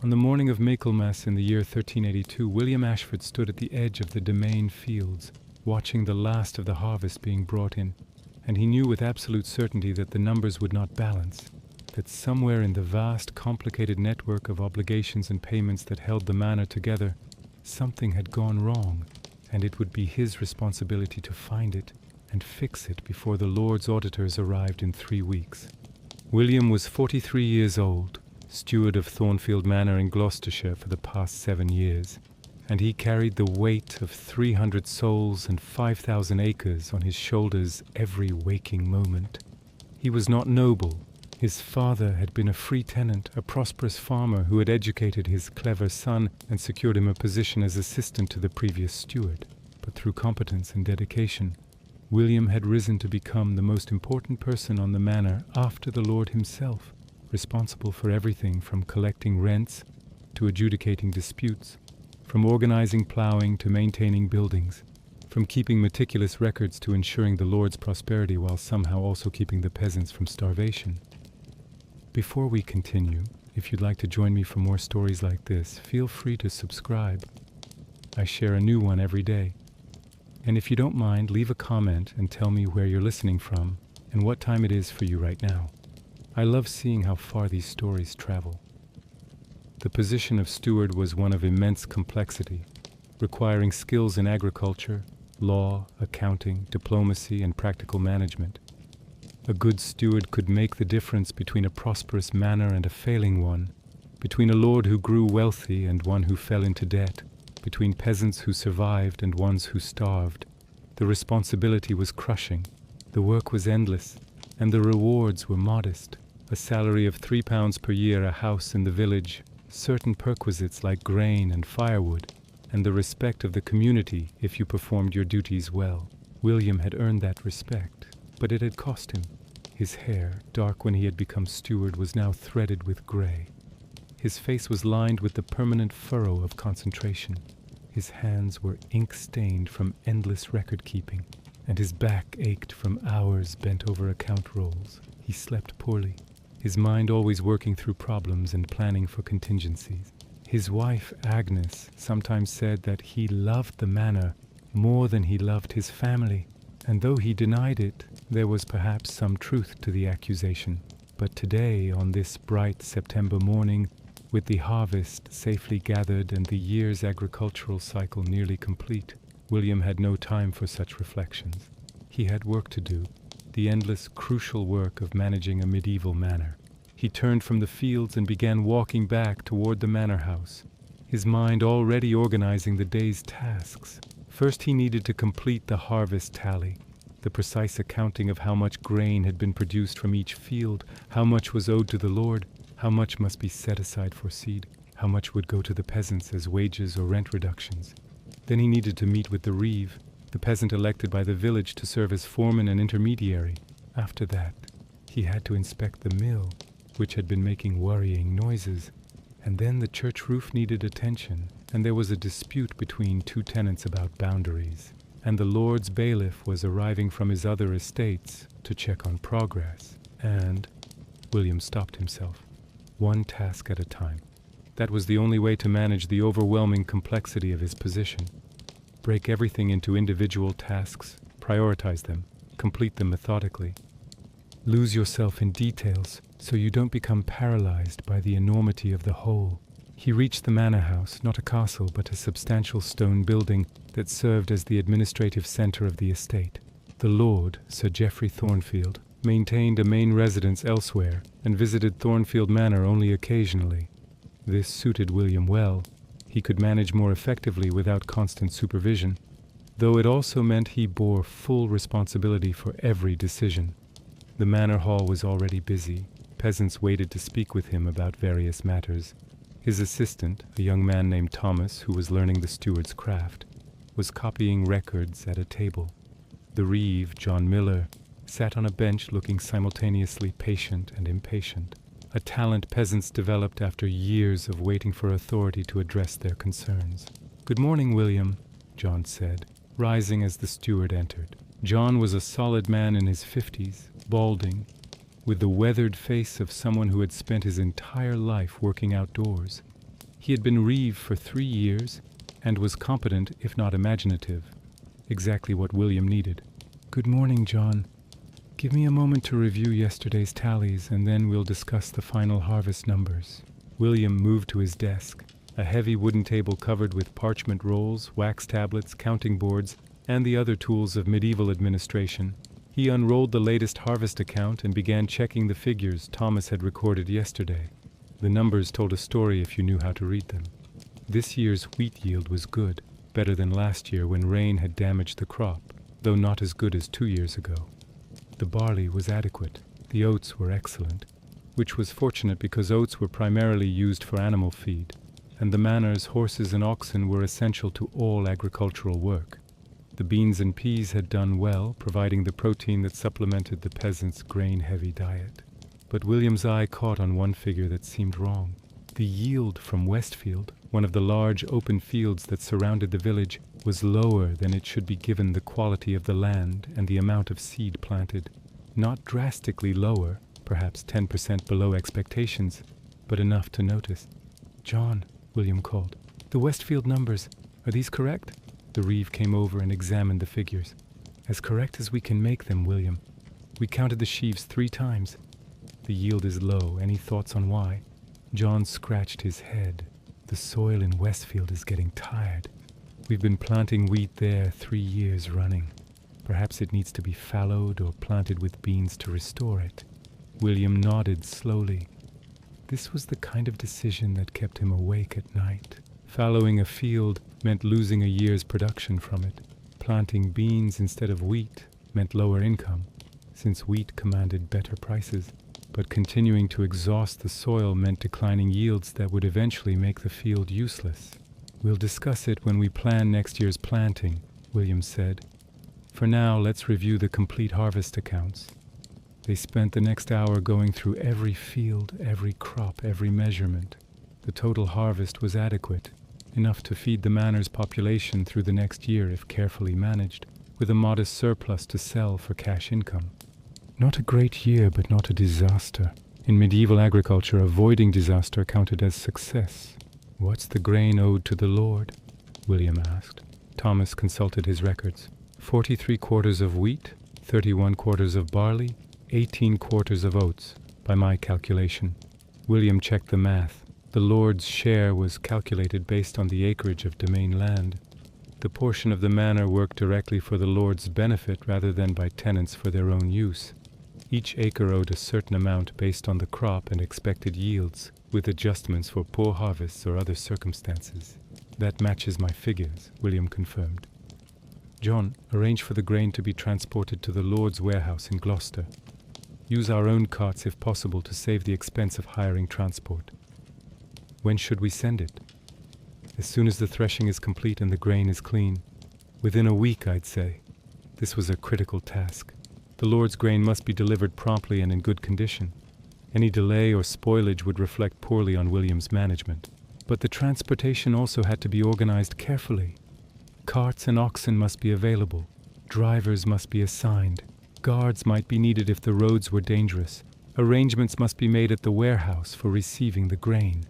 On the morning of Michaelmas in the year 1382, William Ashford stood at the edge of the Domain fields, watching the last of the harvest being brought in, and he knew with absolute certainty that the numbers would not balance, that somewhere in the vast, complicated network of obligations and payments that held the manor together, something had gone wrong, and it would be his responsibility to find it and fix it before the Lord's auditors arrived in 3 weeks. William was 43 years old, steward of Thornfield Manor in Gloucestershire for the past 7 years, and he carried the weight of 300 souls and 5,000 acres on his shoulders every waking moment. He was not noble. His father had been a free tenant, a prosperous farmer who had educated his clever son and secured him a position as assistant to the previous steward. But through competence and dedication, William had risen to become the most important person on the manor after the Lord himself, responsible for everything from collecting rents to adjudicating disputes, from organizing plowing to maintaining buildings, from keeping meticulous records to ensuring the Lord's prosperity while somehow also keeping the peasants from starvation. Before we continue, if you'd like to join me for more stories like this, feel free to subscribe. I share a new one every day. And if you don't mind, leave a comment and tell me where you're listening from and what time it is for you right now. I love seeing how far these stories travel. The position of steward was one of immense complexity, requiring skills in agriculture, law, accounting, diplomacy, and practical management. A good steward could make the difference between a prosperous manor and a failing one, between a lord who grew wealthy and one who fell into debt, between peasants who survived and ones who starved. The responsibility was crushing, the work was endless, and the rewards were modest. A salary of £3 per year, a house in the village, certain perquisites like grain and firewood, and the respect of the community if you performed your duties well. William had earned that respect, but it had cost him. His hair, dark when he had become steward, was now threaded with grey. His face was lined with the permanent furrow of concentration. His hands were ink-stained from endless record-keeping, and his back ached from hours bent over account rolls. He slept poorly, his mind always working through problems and planning for contingencies. His wife, Agnes, sometimes said that he loved the manor more than he loved his family, and though he denied it, there was perhaps some truth to the accusation. But today, on this bright September morning, with the harvest safely gathered and the year's agricultural cycle nearly complete, William had no time for such reflections. He had work to do, the endless, crucial work of managing a medieval manor. He turned from the fields and began walking back toward the manor house, his mind already organizing the day's tasks. First, he needed to complete the harvest tally, the precise accounting of how much grain had been produced from each field, how much was owed to the Lord, how much must be set aside for seed, how much would go to the peasants as wages or rent reductions. Then he needed to meet with the reeve, the peasant elected by the village to serve as foreman and intermediary. After that, he had to inspect the mill, which had been making worrying noises. And then the church roof needed attention, and there was a dispute between 2 tenants about boundaries. And the Lord's bailiff was arriving from his other estates to check on progress. And William stopped himself, one task at a time. That was the only way to manage the overwhelming complexity of his position. Break everything into individual tasks, prioritize them, complete them methodically. Lose yourself in details so you don't become paralyzed by the enormity of the whole. He reached the manor house, not a castle but a substantial stone building that served as the administrative center of the estate. The Lord, Sir Geoffrey Thornfield, maintained a main residence elsewhere and visited Thornfield Manor only occasionally. This suited William well. He could manage more effectively without constant supervision, though it also meant he bore full responsibility for every decision. The manor hall was already busy. Peasants waited to speak with him about various matters. His assistant, a young man named Thomas, who was learning the steward's craft, was copying records at a table. The reeve, John Miller, sat on a bench looking simultaneously patient and impatient, a talent peasants developed after years of waiting for authority to address their concerns. "Good morning, William," John said, rising as the steward entered. John was a solid man in his 50s, balding, with the weathered face of someone who had spent his entire life working outdoors. He had been reeve for 3 years and was competent, if not imaginative. Exactly what William needed. "Good morning, John. Give me a moment to review yesterday's tallies, and then we'll discuss the final harvest numbers." William moved to his desk, a heavy wooden table covered with parchment rolls, wax tablets, counting boards, and the other tools of medieval administration. He unrolled the latest harvest account and began checking the figures Thomas had recorded yesterday. The numbers told a story if you knew how to read them. This year's wheat yield was good, better than last year when rain had damaged the crop, though not as good as 2 years ago. The barley was adequate. The oats were excellent, which was fortunate because oats were primarily used for animal feed, and the Manor's horses and oxen were essential to all agricultural work. The beans and peas had done well, providing the protein that supplemented the peasants' grain-heavy diet. But William's eye caught on one figure that seemed wrong. The yield from Westfield, one of the large open fields that surrounded the village, was lower than it should be given the quality of the land and the amount of seed planted. Not drastically lower, perhaps 10% below expectations, but enough to notice. "John," William called, "the Westfield numbers, are these correct?" The reeve came over and examined the figures. "As correct as we can make them, William. We counted the sheaves 3 times. The yield is low. Any thoughts on why?" John scratched his head. "The soil in Westfield is getting tired. We've been planting wheat there 3 years running. Perhaps it needs to be fallowed or planted with beans to restore it." William nodded slowly. This was the kind of decision that kept him awake at night. Fallowing a field meant losing a year's production from it. Planting beans instead of wheat meant lower income, since wheat commanded better prices. But continuing to exhaust the soil meant declining yields that would eventually make the field useless. "We'll discuss it when we plan next year's planting," William said. "For now, let's review the complete harvest accounts." They spent the next hour going through every field, every crop, every measurement. The total harvest was adequate, enough to feed the Manor's population through the next year if carefully managed, with a modest surplus to sell for cash income. Not a great year, but not a disaster. In medieval agriculture, avoiding disaster counted as success. "What's the grain owed to the Lord?" William asked. Thomas consulted his records. 43 quarters of wheat, 31 quarters of barley, 18 quarters of oats, by my calculation. William checked the math. The Lord's share was calculated based on the acreage of domain land. The portion of the manor worked directly for the Lord's benefit rather than by tenants for their own use. Each acre owed a certain amount based on the crop and expected yields, with adjustments for poor harvests or other circumstances. "That matches my figures," William confirmed. "John, arrange for the grain to be transported to the Lord's warehouse in Gloucester. Use our own carts if possible to save the expense of hiring transport." "When should we send it?" "As soon as the threshing is complete and the grain is clean. Within a week, I'd say." This was a critical task. The Lord's grain must be delivered promptly and in good condition. Any delay or spoilage would reflect poorly on William's management. But the transportation also had to be organized carefully. Carts and oxen must be available. Drivers must be assigned. Guards might be needed if the roads were dangerous. Arrangements must be made at the warehouse for receiving the grain.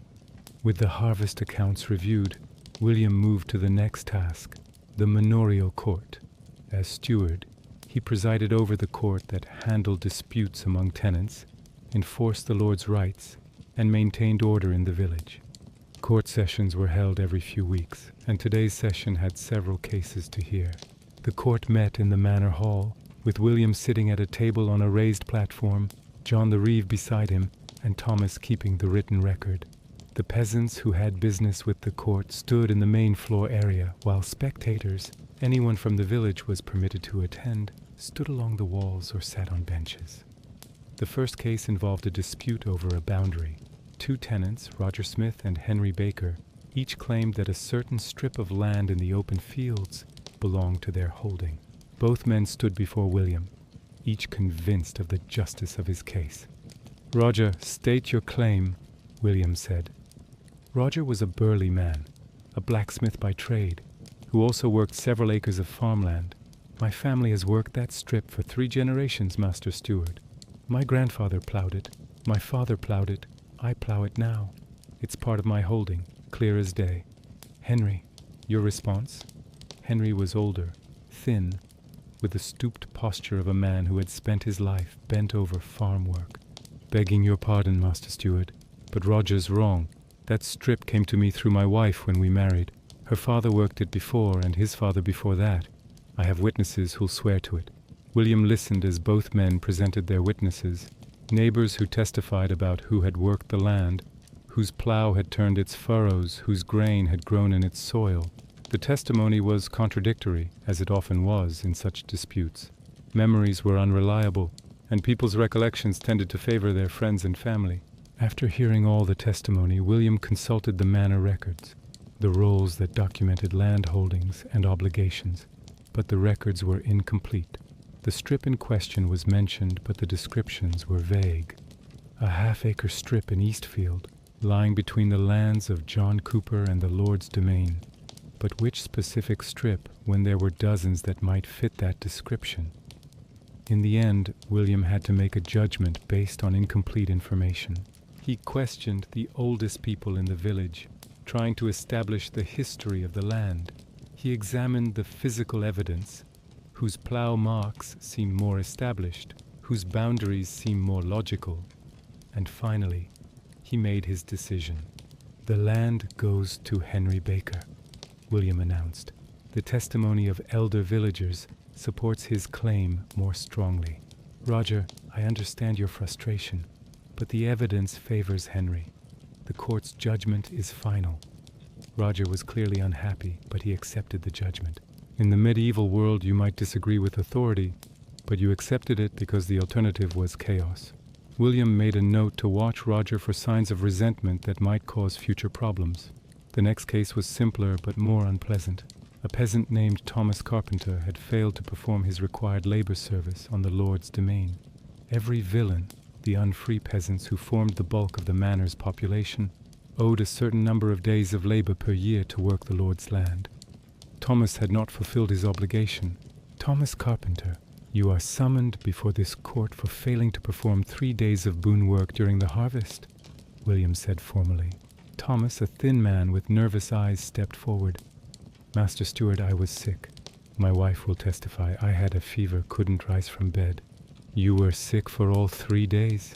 With the harvest accounts reviewed, William moved to the next task, the manorial court. As steward, he presided over the court that handled disputes among tenants, enforced the Lord's rights, and maintained order in the village. Court sessions were held every few weeks, and today's session had several cases to hear. The court met in the Manor Hall, with William sitting at a table on a raised platform, John the reeve beside him, and Thomas keeping the written record. The peasants who had business with the court stood in the main floor area, while spectators, anyone from the village was permitted to attend, stood along the walls or sat on benches. The first case involved a dispute over a boundary. 2 tenants, Roger Smith and Henry Baker, each claimed that a certain strip of land in the open fields belonged to their holding. Both men stood before William, each convinced of the justice of his case. "Roger, state your claim," William said. Roger was a burly man, a blacksmith by trade, who also worked several acres of farmland. "My family has worked that strip for 3 generations, Master Steward. My grandfather plowed it, my father plowed it, I plow it now. It's part of my holding, clear as day. "Henry, your response?" Henry was older, thin, with the stooped posture of a man who had spent his life bent over farm work. "Begging your pardon, Master Steward, but Roger's wrong. That strip came to me through my wife when we married. Her father worked it before, and his father before that. I have witnesses who'll swear to it." William listened as both men presented their witnesses, neighbors who testified about who had worked the land, whose plow had turned its furrows, whose grain had grown in its soil. The testimony was contradictory, as it often was in such disputes. Memories were unreliable, and people's recollections tended to favor their friends and family. After hearing all the testimony, William consulted the manor records, the rolls that documented land holdings and obligations, but the records were incomplete. The strip in question was mentioned, but the descriptions were vague. A half-acre strip in Eastfield, lying between the lands of John Cooper and the Lord's domain. But which specific strip, when there were dozens that might fit that description? In the end, William had to make a judgment based on incomplete information. He questioned the oldest people in the village, trying to establish the history of the land. He examined the physical evidence, whose plow marks seemed more established, whose boundaries seemed more logical. And finally, he made his decision. "The land goes to Henry Baker," William announced. "The testimony of elder villagers supports his claim more strongly. Roger, I understand your frustration, but the evidence favors Henry. The court's judgment is final." Roger was clearly unhappy, but he accepted the judgment. In the medieval world, you might disagree with authority, but you accepted it because the alternative was chaos. William made a note to watch Roger for signs of resentment that might cause future problems. The next case was simpler but more unpleasant. A peasant named Thomas Carpenter had failed to perform his required labor service on the Lord's domain. Every villain, the unfree peasants who formed the bulk of the manor's population, owed a certain number of days of labor per year to work the Lord's land. Thomas had not fulfilled his obligation. "Thomas Carpenter, you are summoned before this court for failing to perform 3 days of boon work during the harvest," William said formally. Thomas, a thin man with nervous eyes, stepped forward. "Master Steward, I was sick. My wife will testify. I had a fever, couldn't rise from bed." "You were sick for all 3 days?"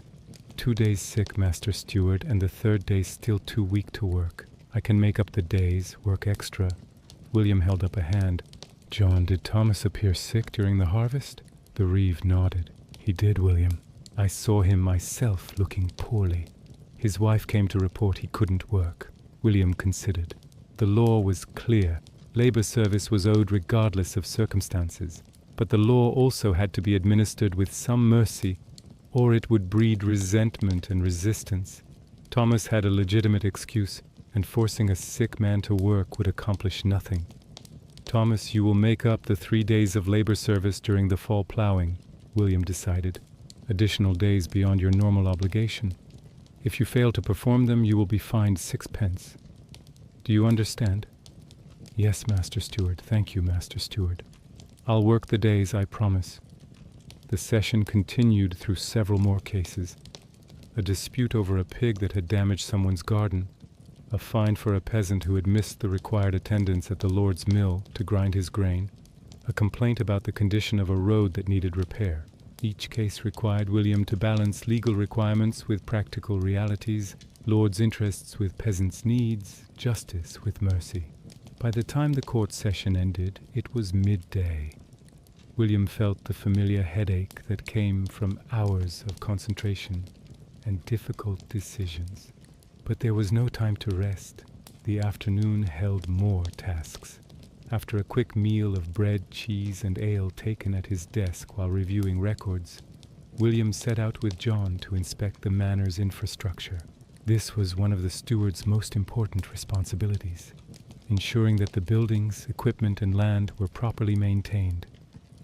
2 days sick, Master Steward, and the 3rd day still too weak to work. I can make up the days, work extra." William held up a hand. "John, did Thomas appear sick during the harvest?" The reeve nodded. "He did, William. I saw him myself looking poorly. His wife came to report he couldn't work." William considered. The law was clear. Labor service was owed regardless of circumstances. But the law also had to be administered with some mercy, or it would breed resentment and resistance. Thomas had a legitimate excuse, and forcing a sick man to work would accomplish nothing. "Thomas, you will make up the 3 days of labor service during the fall plowing," William decided. "Additional days beyond your normal obligation. If you fail to perform them, you will be fined 6 pence. Do you understand?" "Yes, Master Steward. Thank you, Master Steward. I'll work the days, I promise." The session continued through several more cases. A dispute over a pig that had damaged someone's garden, a fine for a peasant who had missed the required attendance at the Lord's mill to grind his grain, a complaint about the condition of a road that needed repair. Each case required William to balance legal requirements with practical realities, Lord's interests with peasants' needs, justice with mercy. By the time the court session ended, it was midday. William felt the familiar headache that came from hours of concentration and difficult decisions. But there was no time to rest. The afternoon held more tasks. After a quick meal of bread, cheese, and ale taken at his desk while reviewing records, William set out with John to inspect the manor's infrastructure. This was one of the steward's most important responsibilities, ensuring that the buildings, equipment, and land were properly maintained.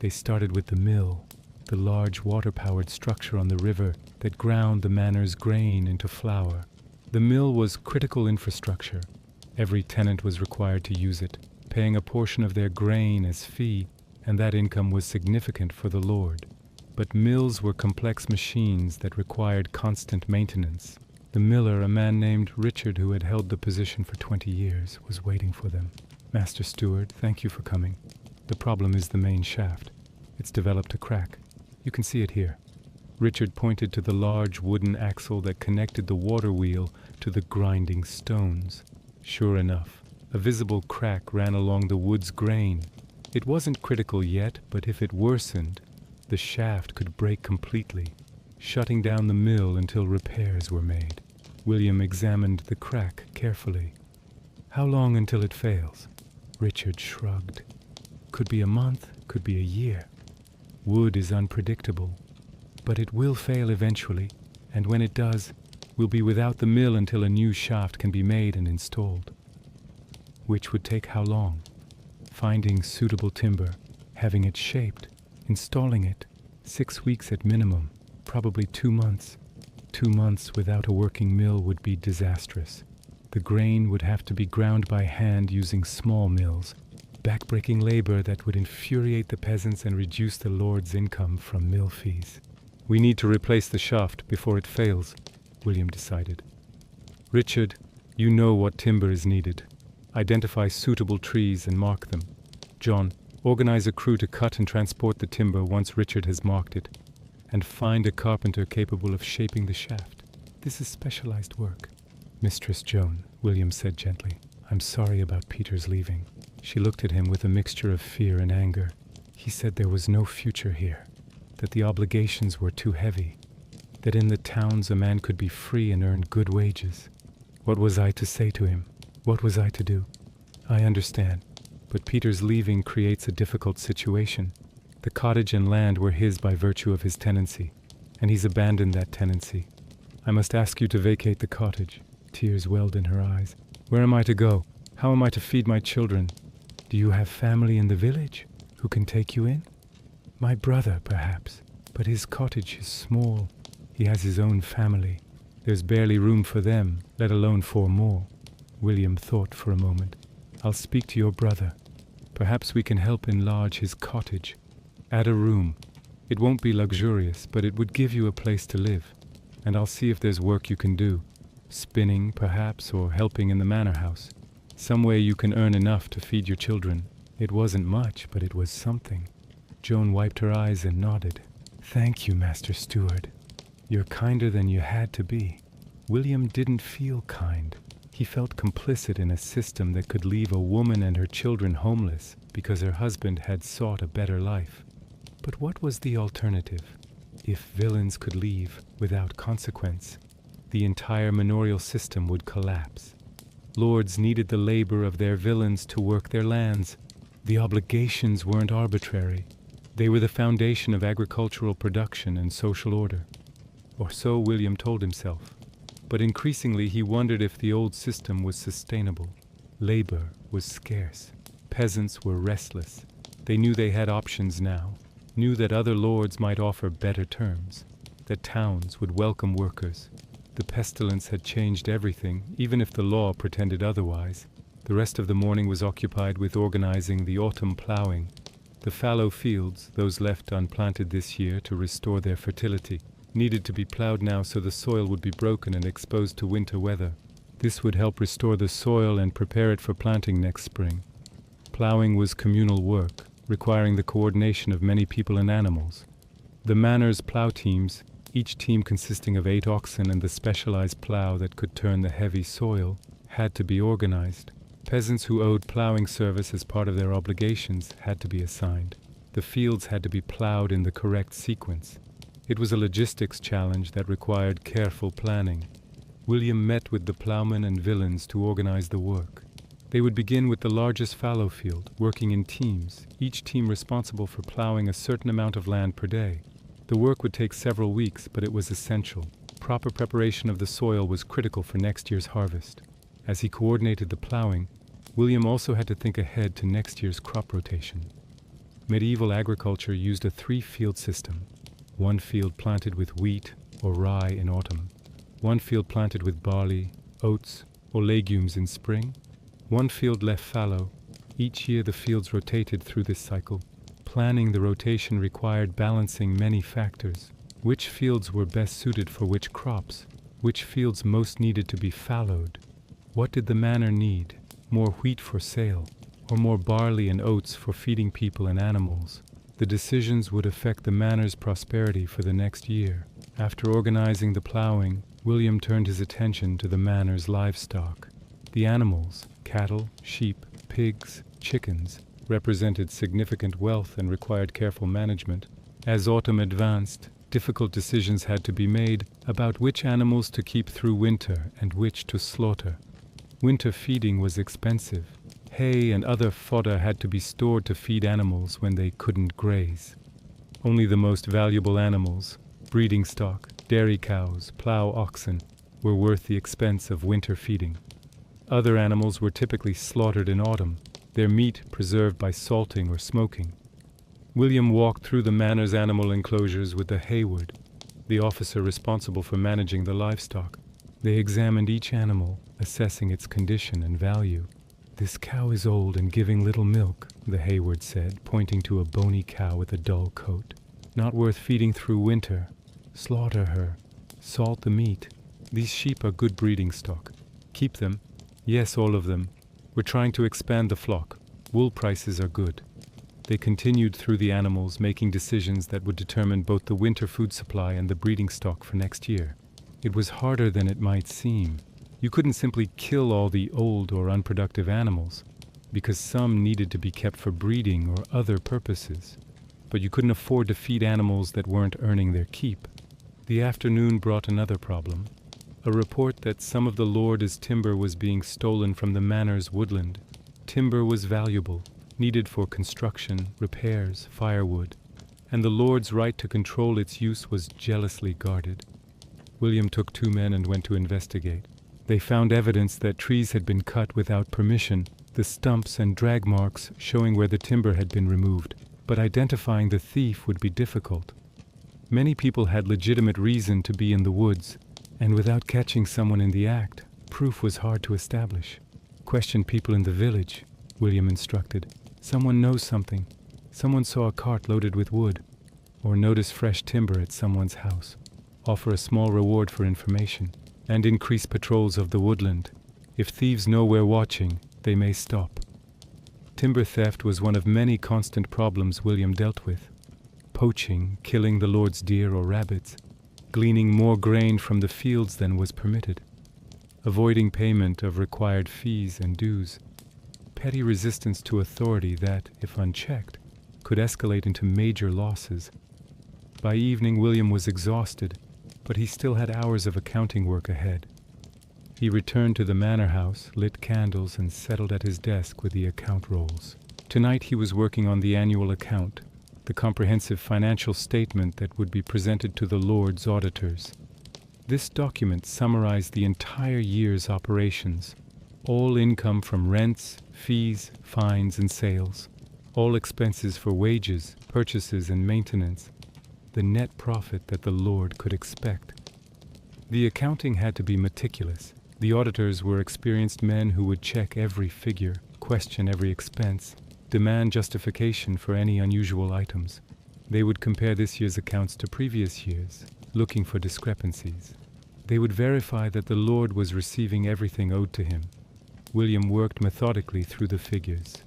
They started with the mill, the large water-powered structure on the river that ground the manor's grain into flour. The mill was critical infrastructure. Every tenant was required to use it, paying a portion of their grain as fee, and that income was significant for the Lord. But mills were complex machines that required constant maintenance. The miller, a man named Richard who had held the position for 20 years, was waiting for them. "Master Steward, thank you for coming. The problem is the main shaft. It's developed a crack. You can see it here." Richard pointed to the large wooden axle that connected the water wheel to the grinding stones. Sure enough, a visible crack ran along the wood's grain. It wasn't critical yet, but if it worsened, the shaft could break completely, shutting down the mill until repairs were made. William examined the crack carefully. "How long until it fails?" Richard shrugged. "Could be a month, could be a year. Wood is unpredictable, but it will fail eventually, and when it does, we'll be without the mill until a new shaft can be made and installed." "Which would take how long?" "Finding suitable timber, having it shaped, installing it, 6 weeks at minimum, probably 2 months. 2 months without a working mill would be disastrous. The grain would have to be ground by hand using small mills, backbreaking labor that would infuriate the peasants and reduce the lord's income from mill fees. We need to replace the shaft before it fails," William decided. "Richard, you know what timber is needed. Identify suitable trees and mark them. John, organize a crew to cut and transport the timber once Richard has marked it, and find a carpenter capable of shaping the shaft. This is specialized work." "Mistress Joan," William said gently, "I'm sorry about Peter's leaving." She looked at him with a mixture of fear and anger. He said there was no future here, that the obligations were too heavy, that in the towns a man could be free and earn good wages. What was I to say to him? What was I to do? "I understand, but Peter's leaving creates a difficult situation. The cottage and land were his by virtue of his tenancy, and he's abandoned that tenancy. I must ask you to vacate the cottage." Tears welled in her eyes. "Where am I to go? How am I to feed my children? Do you have family in the village who can take you in?" "My brother, perhaps, but his cottage is small. He has his own family. There's barely room for them, let alone 4 more." William thought for a moment. "I'll speak to your brother. Perhaps we can help enlarge his cottage. Add a room. It won't be luxurious, but it would give you a place to live. And I'll see if there's work you can do. Spinning, perhaps, or helping in the manor house. Some way you can earn enough to feed your children." It wasn't much, but it was something. Joan wiped her eyes and nodded. "Thank you, Master Steward. You're kinder than you had to be." William didn't feel kind. He felt complicit in a system that could leave a woman and her children homeless because her husband had sought a better life. But what was the alternative? If villains could leave without consequence, the entire manorial system would collapse. Lords needed the labor of their villains to work their lands. The obligations weren't arbitrary. They were the foundation of agricultural production and social order. Or so William told himself. But increasingly he wondered if the old system was sustainable. Labor was scarce. Peasants were restless. They knew they had options now, knew that other lords might offer better terms, that towns would welcome workers. The pestilence had changed everything, even if the law pretended otherwise. The rest of the morning was occupied with organizing the autumn plowing. The fallow fields, those left unplanted this year to restore their fertility, needed to be plowed now so the soil would be broken and exposed to winter weather. This would help restore the soil and prepare it for planting next spring. Plowing was communal work, requiring the coordination of many people and animals. The manor's plow teams, each team consisting of 8 oxen and the specialized plow that could turn the heavy soil, had to be organized. Peasants who owed plowing service as part of their obligations had to be assigned. The fields had to be plowed in the correct sequence. It was a logistics challenge that required careful planning. William met with the plowmen and villains to organize the work. They would begin with the largest fallow field, working in teams, each team responsible for plowing a certain amount of land per day. The work would take several weeks, but it was essential. Proper preparation of the soil was critical for next year's harvest. As he coordinated the plowing, William also had to think ahead to next year's crop rotation. Medieval agriculture used a 3-field system. 1 field planted with wheat or rye in autumn, 1 field planted with barley, oats, or legumes in spring, 1 field left fallow. Each year the fields rotated through this cycle. Planning the rotation required balancing many factors. Which fields were best suited for which crops? Which fields most needed to be fallowed? What did the manor need? More wheat for sale, or more barley and oats for feeding people and animals? The decisions would affect the manor's prosperity for the next year. After organizing the plowing, William turned his attention to the manor's livestock. The animals, cattle, sheep, pigs, chickens, represented significant wealth and required careful management. As autumn advanced, difficult decisions had to be made about which animals to keep through winter and which to slaughter. Winter feeding was expensive. Hay and other fodder had to be stored to feed animals when they couldn't graze. Only the most valuable animals, breeding stock, dairy cows, plow oxen, were worth the expense of winter feeding. Other animals were typically slaughtered in autumn, their meat preserved by salting or smoking. William walked through the manor's animal enclosures with the Hayward, the officer responsible for managing the livestock. They examined each animal, assessing its condition and value. "This cow is old and giving little milk," the Hayward said, pointing to a bony cow with a dull coat. "Not worth feeding through winter. Slaughter her. Salt the meat. These sheep are good breeding stock. Keep them. Yes, all of them. We're trying to expand the flock. Wool prices are good." They continued through the animals, making decisions that would determine both the winter food supply and the breeding stock for next year. It was harder than it might seem. You couldn't simply kill all the old or unproductive animals, because some needed to be kept for breeding or other purposes. But you couldn't afford to feed animals that weren't earning their keep. The afternoon brought another problem. A report that some of the lord's timber was being stolen from the manor's woodland. Timber was valuable, needed for construction, repairs, firewood, and the lord's right to control its use was jealously guarded. William took 2 men and went to investigate. They found evidence that trees had been cut without permission, the stumps and drag marks showing where the timber had been removed, but identifying the thief would be difficult. Many people had legitimate reason to be in the woods, and without catching someone in the act, proof was hard to establish. "Question people in the village," William instructed. "Someone knows something. Someone saw a cart loaded with wood, or notice fresh timber at someone's house. Offer a small reward for information, and increase patrols of the woodland. If thieves know we're watching, they may stop." Timber theft was one of many constant problems William dealt with. Poaching, killing the lord's deer or rabbits, gleaning more grain from the fields than was permitted, avoiding payment of required fees and dues, petty resistance to authority that, if unchecked, could escalate into major losses. By evening, William was exhausted, but he still had hours of accounting work ahead. He returned to the manor house, lit candles, and settled at his desk with the account rolls. Tonight he was working on the annual account, the comprehensive financial statement that would be presented to the Lord's auditors. This document summarized the entire year's operations, all income from rents, fees, fines, and sales, all expenses for wages, purchases, and maintenance, the net profit that the Lord could expect. The accounting had to be meticulous. The auditors were experienced men who would check every figure, question every expense, demand justification for any unusual items. They would compare this year's accounts to previous years, looking for discrepancies. They would verify that the Lord was receiving everything owed to him. William worked methodically through the figures.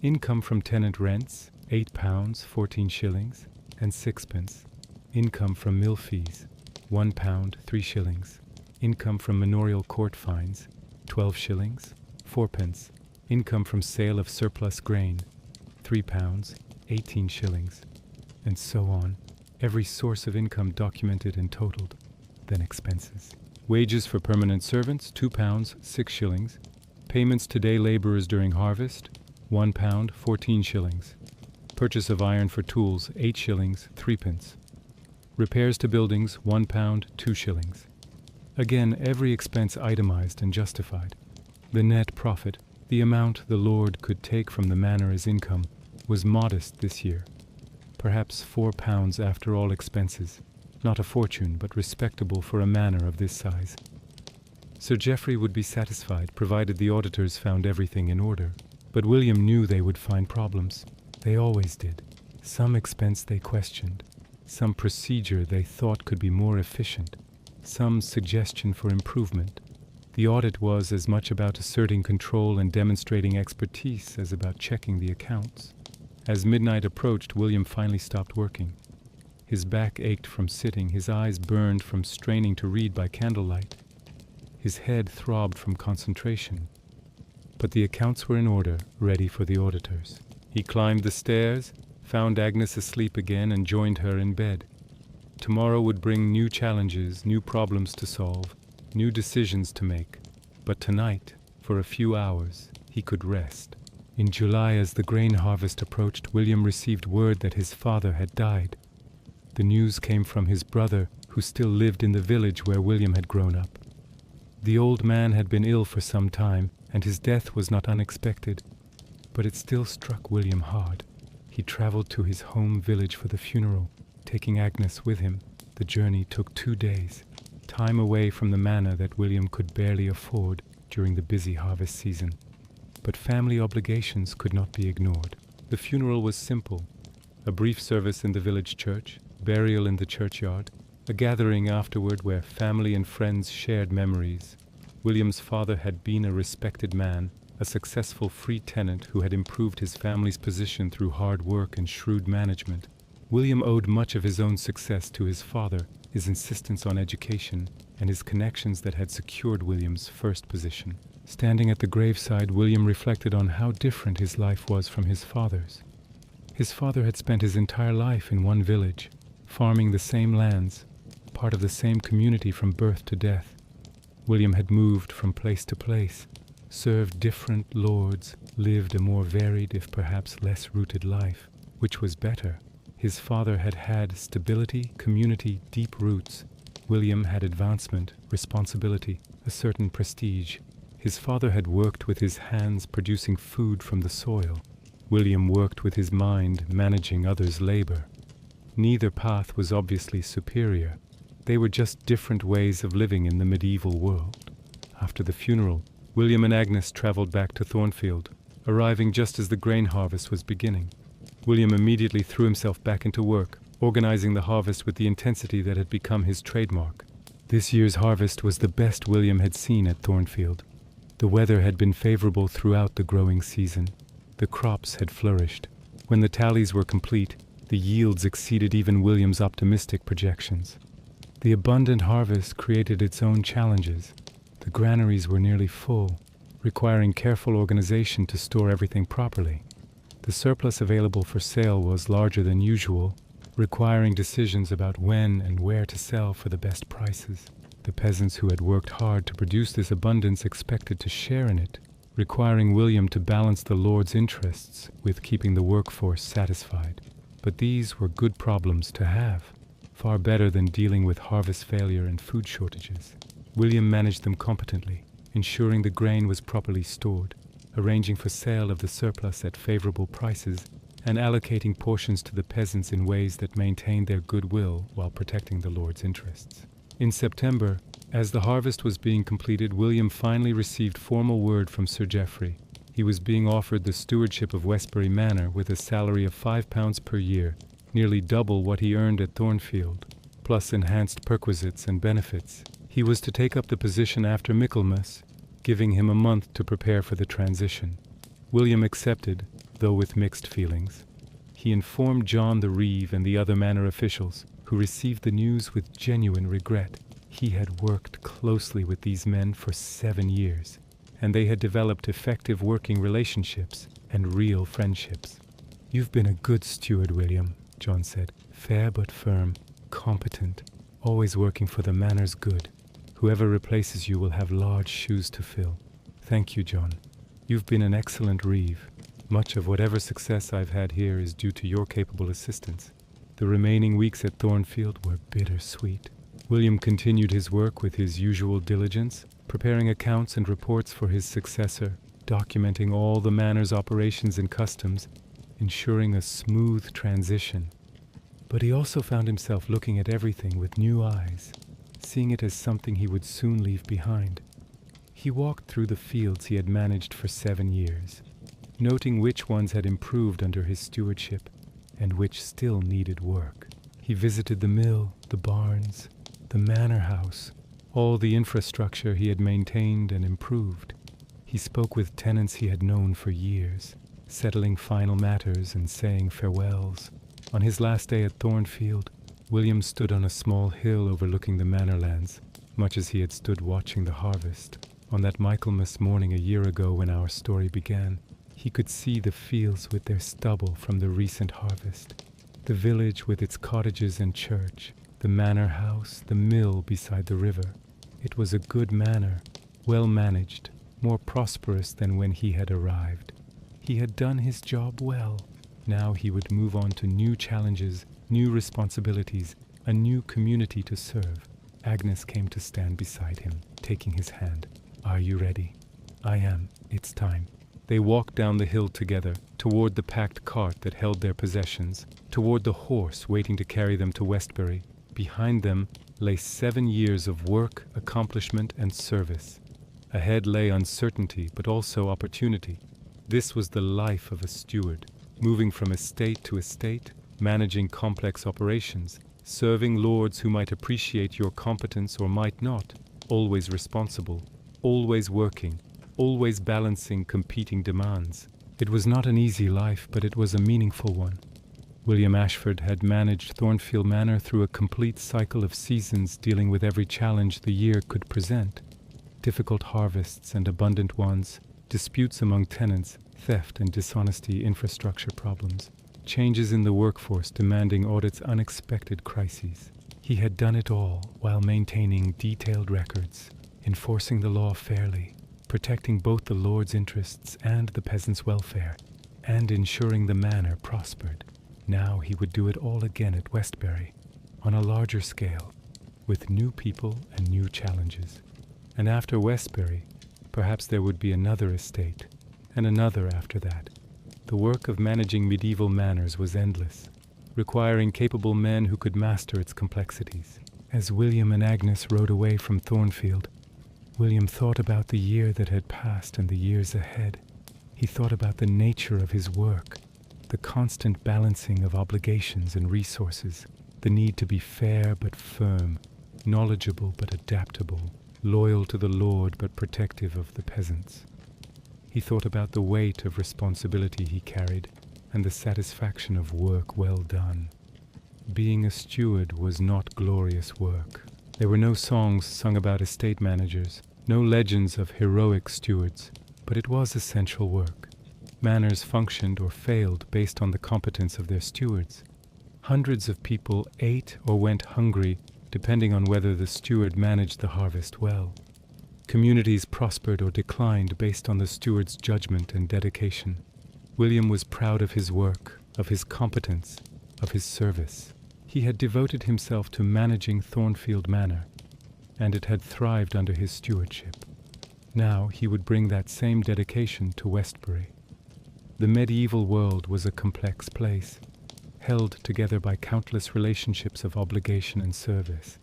Income from tenant rents, £8, 14 shillings, and 6 pence. Income from mill fees, £1, 3 shillings. Income from manorial court fines, 12 shillings, 4 pence. Income from sale of surplus grain, £3, 18 shillings, and so on. Every source of income documented and totaled, then expenses. Wages for permanent servants, £2, 6 shillings. Payments to day laborers during harvest, £1, 14 shillings. Purchase of iron for tools, 8 shillings, 3 pence. Repairs to buildings, £1, 2 shillings. Again, every expense itemized and justified. The net profit, the amount the Lord could take from the manor as income, was modest this year. Perhaps £4 after all expenses. Not a fortune, but respectable for a manor of this size. Sir Geoffrey would be satisfied, provided the auditors found everything in order. But William knew they would find problems. They always did. Some expense they questioned. Some procedure they thought could be more efficient. some suggestion for improvement. The audit was as much about asserting control and demonstrating expertise as about checking the accounts. As midnight approached, William finally stopped working. His back ached from sitting, his eyes burned from straining to read by candlelight. His head throbbed from concentration. But the accounts were in order, ready for the auditors. He climbed the stairs, found Agnes asleep again, and joined her in bed. Tomorrow would bring new challenges, new problems to solve, new decisions to make. But tonight, for a few hours, he could rest. In July, as the grain harvest approached, William received word that his father had died. The news came from his brother, who still lived in the village where William had grown up. The old man had been ill for some time, and his death was not unexpected. But it still struck William hard. He traveled to his home village for the funeral, taking Agnes with him. The journey took 2 days, time away from the manor that William could barely afford during the busy harvest season. But family obligations could not be ignored. The funeral was simple: a brief service in the village church, burial in the churchyard, a gathering afterward where family and friends shared memories. William's father had been a respected man, a successful free tenant who had improved his family's position through hard work and shrewd management. William owed much of his own success to his father, his insistence on education, and his connections that had secured William's first position. Standing at the graveside, William reflected on how different his life was from his father's. His father had spent his entire life in one village, farming the same lands, part of the same community from birth to death. William had moved from place to place, served different lords, lived a more varied, if perhaps less rooted life. Which was better? His father had had stability, community, deep roots. William had advancement, responsibility, a certain prestige. His father had worked with his hands, producing food from the soil. William worked with his mind, managing others' labor. Neither path was obviously superior. They were just different ways of living in the medieval world. After the funeral, William and Agnes traveled back to Thornfield, arriving just as the grain harvest was beginning. William immediately threw himself back into work, organizing the harvest with the intensity that had become his trademark. This year's harvest was the best William had seen at Thornfield. The weather had been favorable throughout the growing season. The crops had flourished. When the tallies were complete, the yields exceeded even William's optimistic projections. The abundant harvest created its own challenges. The granaries were nearly full, requiring careful organization to store everything properly. The surplus available for sale was larger than usual, requiring decisions about when and where to sell for the best prices. The peasants who had worked hard to produce this abundance expected to share in it, requiring William to balance the Lord's interests with keeping the workforce satisfied. But these were good problems to have, far better than dealing with harvest failure and food shortages. William managed them competently, ensuring the grain was properly stored, arranging for sale of the surplus at favorable prices, and allocating portions to the peasants in ways that maintained their goodwill while protecting the Lord's interests. In September, as the harvest was being completed, William finally received formal word from Sir Geoffrey. He was being offered the stewardship of Westbury Manor with a salary of £5 per year, nearly double what he earned at Thornfield, plus enhanced perquisites and benefits. He was to take up the position after Michaelmas, giving him a month to prepare for the transition. William accepted, though with mixed feelings. He informed John the Reeve and the other manor officials, who received the news with genuine regret. He had worked closely with these men for 7 years, and they had developed effective working relationships and real friendships. "You've been a good steward, William," John said. "Fair but firm, competent, always working for the manor's good. Whoever replaces you will have large shoes to fill." "Thank you, John. You've been an excellent Reeve. Much of whatever success I've had here is due to your capable assistance." The remaining weeks at Thornfield were bittersweet. William continued his work with his usual diligence, preparing accounts and reports for his successor, documenting all the manor's operations and customs, ensuring a smooth transition. But he also found himself looking at everything with new eyes, seeing it as something he would soon leave behind. He walked through the fields he had managed for 7 years, noting which ones had improved under his stewardship and which still needed work. He visited the mill, the barns, the manor house, all the infrastructure he had maintained and improved. He spoke with tenants he had known for years, settling final matters and saying farewells. On his last day at Thornfield, William stood on a small hill overlooking the manor lands, much as he had stood watching the harvest. On that Michaelmas morning a year ago when our story began, he could see the fields with their stubble from the recent harvest, the village with its cottages and church, the manor house, the mill beside the river. It was a good manor, well managed, more prosperous than when he had arrived. He had done his job well. Now he would move on to new challenges, new responsibilities, a new community to serve. Agnes came to stand beside him, taking his hand. "Are you ready?" "I am. It's time." They walked down the hill together, toward the packed cart that held their possessions, toward the horse waiting to carry them to Westbury. Behind them lay 7 years of work, accomplishment, and service. Ahead lay uncertainty, but also opportunity. This was the life of a steward, moving from estate to estate, managing complex operations, serving lords who might appreciate your competence or might not, always responsible, always working, always balancing competing demands. It was not an easy life, but it was a meaningful one. William Ashford had managed Thornfield Manor through a complete cycle of seasons, dealing with every challenge the year could present. Difficult harvests and abundant ones, disputes among tenants, theft and dishonesty, infrastructure problems, changes in the workforce demanding audits, unexpected crises. He had done it all while maintaining detailed records, enforcing the law fairly, protecting both the lord's interests and the peasants' welfare, and ensuring the manor prospered. Now he would do it all again at Westbury, on a larger scale, with new people and new challenges. And after Westbury, perhaps there would be another estate, and another after that. The work of managing medieval manors was endless, requiring capable men who could master its complexities. As William and Agnes rode away from Thornfield, William thought about the year that had passed and the years ahead. He thought about the nature of his work, the constant balancing of obligations and resources, the need to be fair but firm, knowledgeable but adaptable, loyal to the Lord but protective of the peasants. He thought about the weight of responsibility he carried and the satisfaction of work well done. Being a steward was not glorious work. There were no songs sung about estate managers, no legends of heroic stewards, but it was essential work. Manors functioned or failed based on the competence of their stewards. Hundreds of people ate or went hungry depending on whether the steward managed the harvest well. Communities prospered or declined based on the steward's judgment and dedication. William was proud of his work, of his competence, of his service. He had devoted himself to managing Thornfield Manor, and it had thrived under his stewardship. Now he would bring that same dedication to Westbury. The medieval world was a complex place, held together by countless relationships of obligation and service,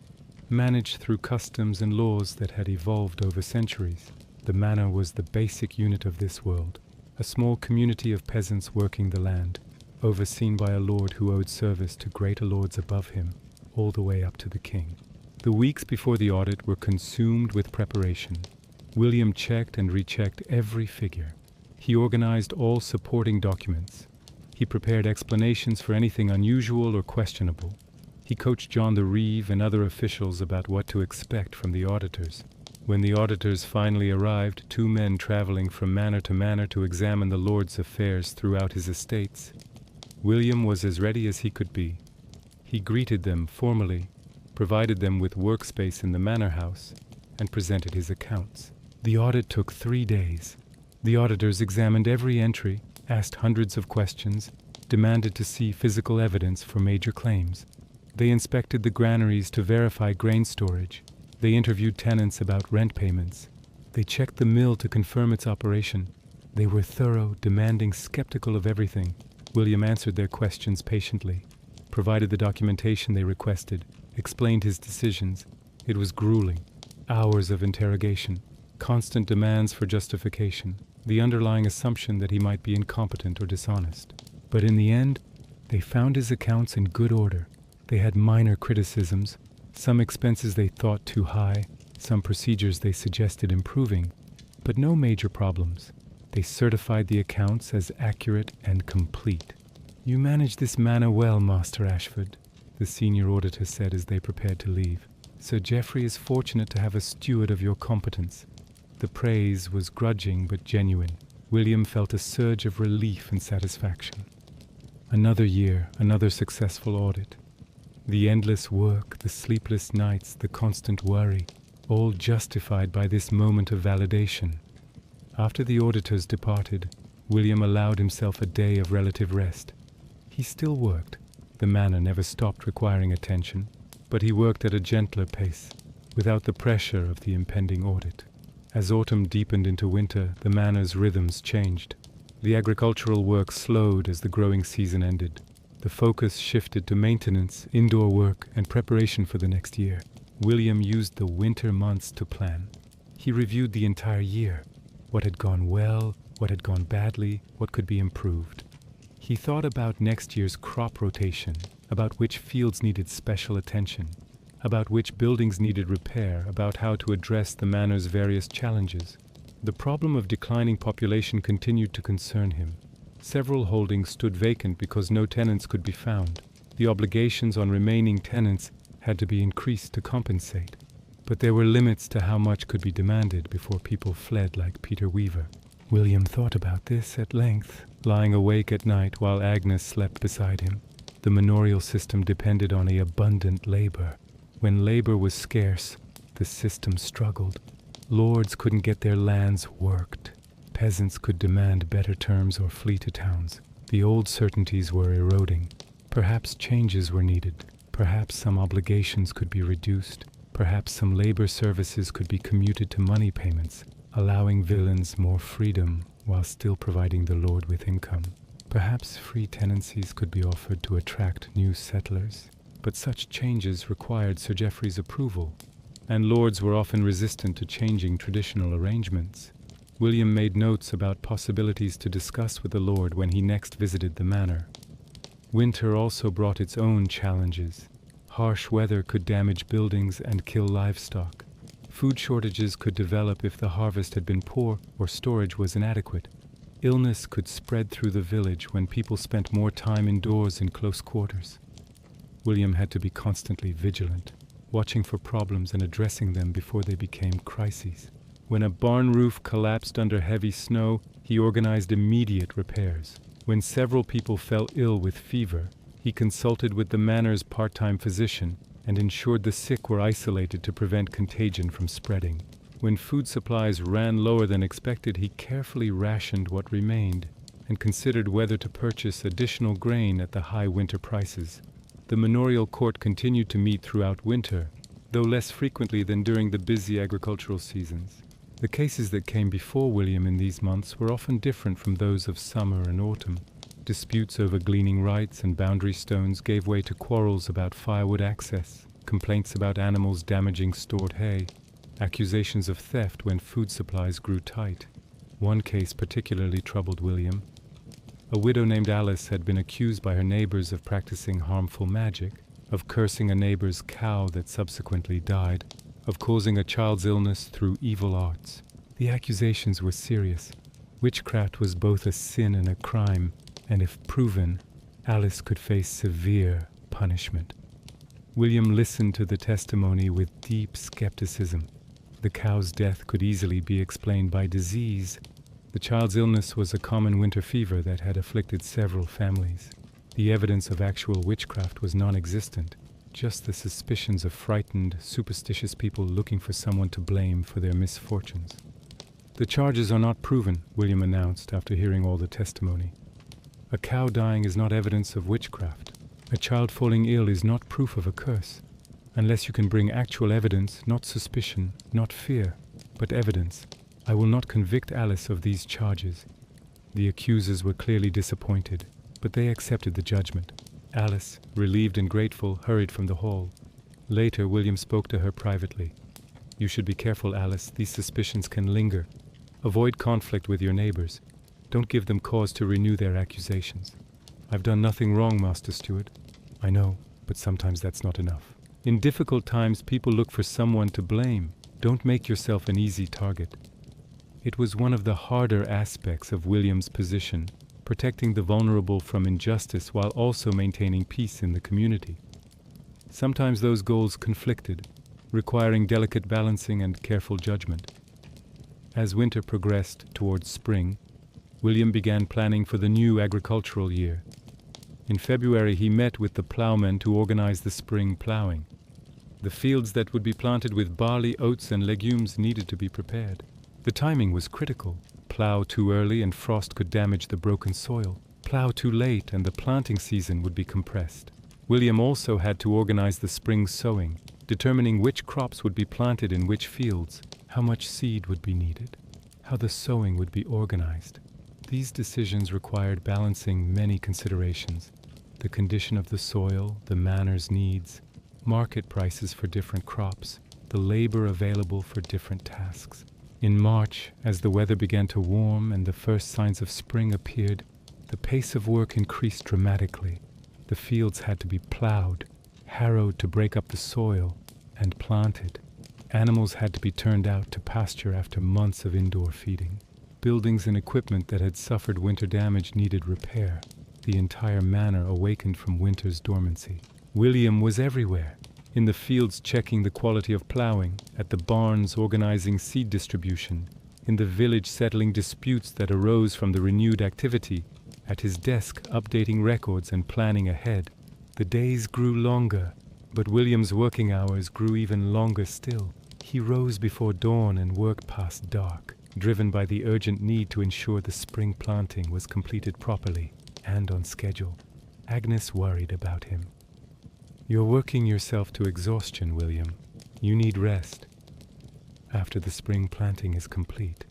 managed through customs and laws that had evolved over centuries. The manor was the basic unit of this world, a small community of peasants working the land, overseen by a lord who owed service to greater lords above him, all the way up to the king. The weeks before the audit were consumed with preparation. William checked and rechecked every figure. He organized all supporting documents. He prepared explanations for anything unusual or questionable. He coached John the Reeve and other officials about what to expect from the auditors. When the auditors finally arrived, 2 men traveling from manor to manor to examine the lord's affairs throughout his estates, William was as ready as he could be. He greeted them formally, provided them with workspace in the manor house, and presented his accounts. The audit took 3 days. The auditors examined every entry, asked hundreds of questions, demanded to see physical evidence for major claims. They inspected the granaries to verify grain storage. They interviewed tenants about rent payments. They checked the mill to confirm its operation. They were thorough, demanding, skeptical of everything. William answered their questions patiently, provided the documentation they requested, explained his decisions. It was grueling. Hours of interrogation, constant demands for justification, the underlying assumption that he might be incompetent or dishonest. But in the end, they found his accounts in good order. They had minor criticisms, Some expenses they thought too high, some procedures they suggested improving, but no major problems. They certified the accounts as accurate and complete. "You manage this manor well, Master Ashford," the senior auditor said as they prepared to leave. "Sir Geoffrey is fortunate to have a steward of your competence." The praise was grudging but genuine. William felt a surge of relief and satisfaction. Another year, another successful audit. The endless work, the sleepless nights, the constant worry, all justified by this moment of validation. After the auditors departed, William allowed himself a day of relative rest. He still worked. The manor never stopped requiring attention, but he worked at a gentler pace, without the pressure of the impending audit. As autumn deepened into winter, the manor's rhythms changed. The agricultural work slowed as the growing season ended. The focus shifted to maintenance, indoor work, and preparation for the next year. William used the winter months to plan. He reviewed the entire year. What had gone well, what had gone badly, what could be improved. He thought about next year's crop rotation, about which fields needed special attention, about which buildings needed repair, about how to address the manor's various challenges. The problem of declining population continued to concern him. Several holdings stood vacant because no tenants could be found. The obligations on remaining tenants had to be increased to compensate. But there were limits to how much could be demanded before people fled like Peter Weaver. William thought about this at length, lying awake at night while Agnes slept beside him. The manorial system depended on a abundant labor. When labor was scarce, the system struggled. Lords couldn't get their lands worked. Peasants could demand better terms or flee to towns. The old certainties were eroding. Perhaps changes were needed. Perhaps some obligations could be reduced. Perhaps some labor services could be commuted to money payments, allowing villains more freedom while still providing the lord with income. Perhaps free tenancies could be offered to attract new settlers. But such changes required Sir Geoffrey's approval, and lords were often resistant to changing traditional arrangements. William made notes about possibilities to discuss with the lord when he next visited the manor. Winter also brought its own challenges. Harsh weather could damage buildings and kill livestock. Food shortages could develop if the harvest had been poor or storage was inadequate. Illness could spread through the village when people spent more time indoors in close quarters. William had to be constantly vigilant, watching for problems and addressing them before they became crises. When a barn roof collapsed under heavy snow, he organized immediate repairs. When several people fell ill with fever, he consulted with the manor's part-time physician and ensured the sick were isolated to prevent contagion from spreading. When food supplies ran lower than expected, he carefully rationed what remained and considered whether to purchase additional grain at the high winter prices. The manorial court continued to meet throughout winter, though less frequently than during the busy agricultural seasons. The cases that came before William in these months were often different from those of summer and autumn. Disputes over gleaning rights and boundary stones gave way to quarrels about firewood access, complaints about animals damaging stored hay, accusations of theft when food supplies grew tight. One case particularly troubled William. A widow named Alice had been accused by her neighbors of practicing harmful magic, of cursing a neighbor's cow that subsequently died, of causing a child's illness through evil arts. The accusations were serious. Witchcraft was both a sin and a crime, and if proven, Alice could face severe punishment. William listened to the testimony with deep skepticism. The cow's death could easily be explained by disease. The child's illness was a common winter fever that had afflicted several families. The evidence of actual witchcraft was non-existent, just the suspicions of frightened, superstitious people looking for someone to blame for their misfortunes. "The charges are not proven," William announced after hearing all the testimony. "A cow dying is not evidence of witchcraft. A child falling ill is not proof of a curse. Unless you can bring actual evidence, not suspicion, not fear, but evidence, I will not convict Alice of these charges." The accusers were clearly disappointed, but they accepted the judgment. Alice, relieved and grateful, hurried from the hall. Later, William spoke to her privately. "You should be careful, Alice. These suspicions can linger. Avoid conflict with your neighbors. Don't give them cause to renew their accusations." "I've done nothing wrong, Master Steward." "I know, but sometimes that's not enough." In difficult times, people look for someone to blame. Don't make yourself an easy target. It was one of the harder aspects of William's position, protecting the vulnerable from injustice while also maintaining peace in the community. Sometimes those goals conflicted, requiring delicate balancing and careful judgment. As winter progressed towards spring, William began planning for the new agricultural year. In February, he met with the plowmen to organize the spring plowing. The fields that would be planted with barley, oats, and legumes needed to be prepared. The timing was critical. Plow too early and frost could damage the broken soil. Plow too late and the planting season would be compressed. William also had to organize the spring sowing, determining which crops would be planted in which fields, how much seed would be needed, how the sowing would be organized. These decisions required balancing many considerations: the condition of the soil, the manor's needs, market prices for different crops, the labor available for different tasks. In March, as the weather began to warm and the first signs of spring appeared, the pace of work increased dramatically. The fields had to be plowed, harrowed to break up the soil, and planted. Animals had to be turned out to pasture after months of indoor feeding. Buildings and equipment that had suffered winter damage needed repair. The entire manor awakened from winter's dormancy. William was everywhere. In the fields checking the quality of plowing, at the barns organizing seed distribution, in the village settling disputes that arose from the renewed activity, at his desk updating records and planning ahead. The days grew longer, but William's working hours grew even longer still. He rose before dawn and worked past dark, driven by the urgent need to ensure the spring planting was completed properly and on schedule. Agnes worried about him. "You're working yourself to exhaustion, William. You need rest. After the spring planting is complete.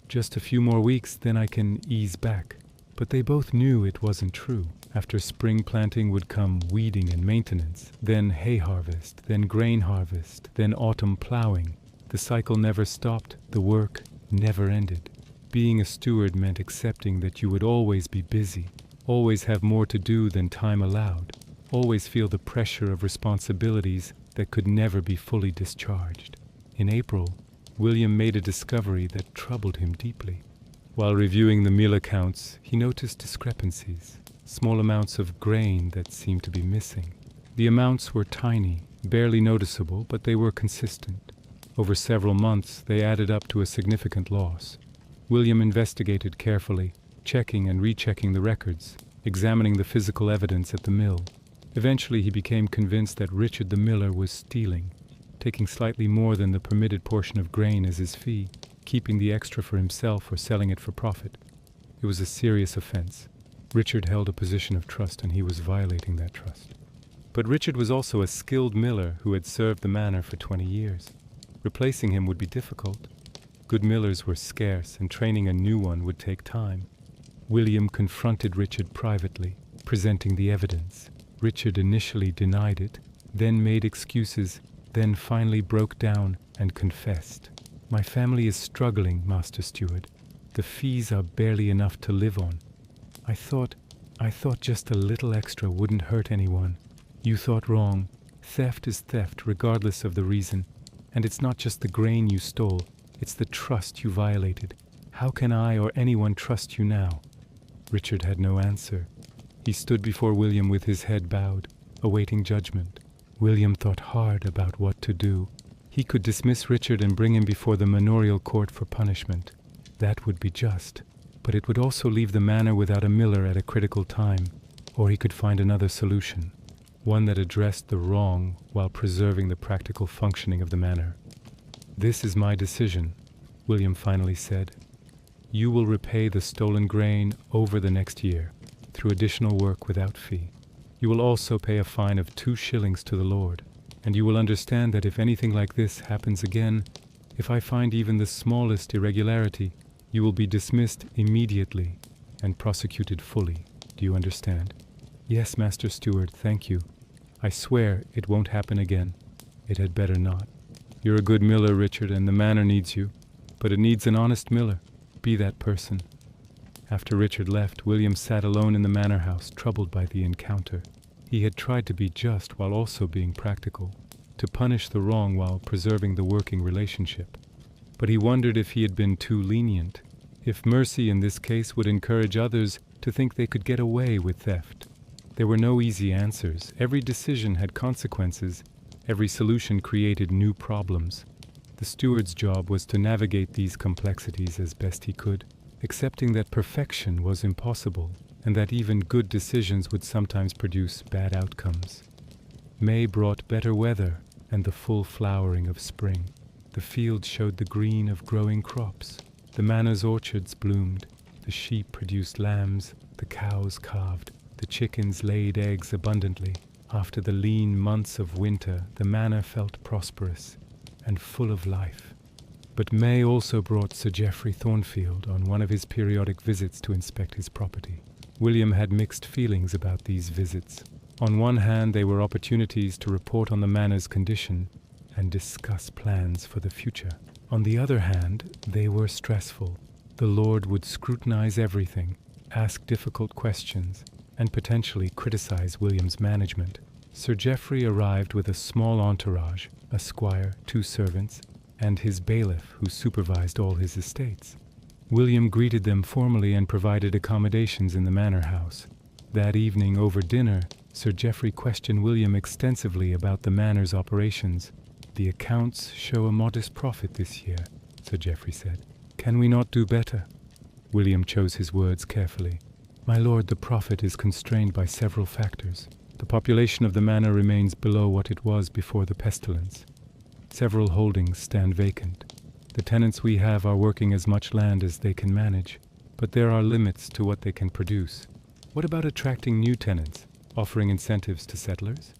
Just a few more weeks, then I can ease back." But they both knew it wasn't true. After spring planting would come weeding and maintenance, then hay harvest, then grain harvest, then autumn plowing. The cycle never stopped, the work never ended. Being a steward meant accepting that you would always be busy, always have more to do than time allowed, always feel the pressure of responsibilities that could never be fully discharged. In April, William made a discovery that troubled him deeply. While reviewing the meal accounts, he noticed discrepancies, small amounts of grain that seemed to be missing. The amounts were tiny, barely noticeable, but they were consistent. Over several months, they added up to a significant loss. William investigated carefully, checking and rechecking the records, examining the physical evidence at the mill. Eventually, he became convinced that Richard the miller was stealing, taking slightly more than the permitted portion of grain as his fee, keeping the extra for himself or selling it for profit. It was a serious offense. Richard held a position of trust, and he was violating that trust. But Richard was also a skilled miller who had served the manor for 20 years. Replacing him would be difficult. Good millers were scarce, and training a new one would take time. William confronted Richard privately, presenting the evidence. Richard initially denied it, then made excuses, then finally broke down and confessed. "My family is struggling, Master Steward. The fees are barely enough to live on. I thought just a little extra wouldn't hurt anyone. You thought wrong. Theft is theft, regardless of the reason. And it's not just the grain you stole, it's the trust you violated. How can I or anyone trust you now?" Richard had no answer. He stood before William with his head bowed, awaiting judgment. William thought hard about what to do. He could dismiss Richard and bring him before the manorial court for punishment. That would be just, but it would also leave the manor without a miller at a critical time, or he could find another solution, one that addressed the wrong while preserving the practical functioning of the manor. "This is my decision," William finally said. "You will repay the stolen grain over the next year, through additional work without fee. You will also pay a fine of 2 shillings to the Lord. And you will understand that if anything like this happens again, if I find even the smallest irregularity, you will be dismissed immediately and prosecuted fully. Do you understand?" "Yes, Master Steward, thank you. I swear it won't happen again. It had better not. You're a good miller, Richard, and the manor needs you, but it needs an honest miller. Be that person." After Richard left, William sat alone in the manor house, troubled by the encounter. He had tried to be just while also being practical. to punish the wrong while preserving the working relationship. But he wondered if he had been too lenient, if mercy in this case would encourage others to think they could get away with theft. There were no easy answers. Every decision had consequences. Every solution created new problems. The steward's job was to navigate these complexities as best he could, accepting that perfection was impossible and that even good decisions would sometimes produce bad outcomes. May brought better weather and the full flowering of spring. The fields showed the green of growing crops. The manor's orchards bloomed. The sheep produced lambs. The cows calved. The chickens laid eggs abundantly. After the lean months of winter, the manor felt prosperous and full of life. But May also brought Sir Geoffrey Thornfield on one of his periodic visits to inspect his property. William had mixed feelings about these visits. On one hand, they were opportunities to report on the manor's condition and discuss plans for the future. On the other hand, they were stressful. The Lord would scrutinize everything, ask difficult questions, and potentially criticize William's management. Sir Geoffrey arrived with a small entourage, a squire, 2 servants, and his bailiff, who supervised all his estates. William greeted them formally and provided accommodations in the manor house. That evening, over dinner, Sir Geoffrey questioned William extensively about the manor's operations. "The accounts show a modest profit this year," Sir Geoffrey said. "Can we not do better?" William chose his words carefully. "My lord, the profit is constrained by several factors. The population of the manor remains below what it was before the pestilence. Several holdings stand vacant. The tenants we have are working as much land as they can manage, but there are limits to what they can produce. What about attracting new tenants, offering incentives to settlers?"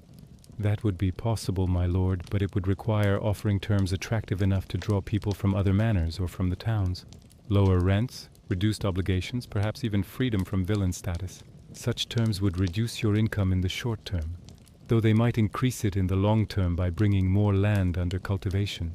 "That would be possible, my lord, but it would require offering terms attractive enough to draw people from other manors or from the towns. Lower rents, reduced obligations, perhaps even freedom from villain status. Such terms would reduce your income in the short term, though they might increase it in the long term by bringing more land under cultivation."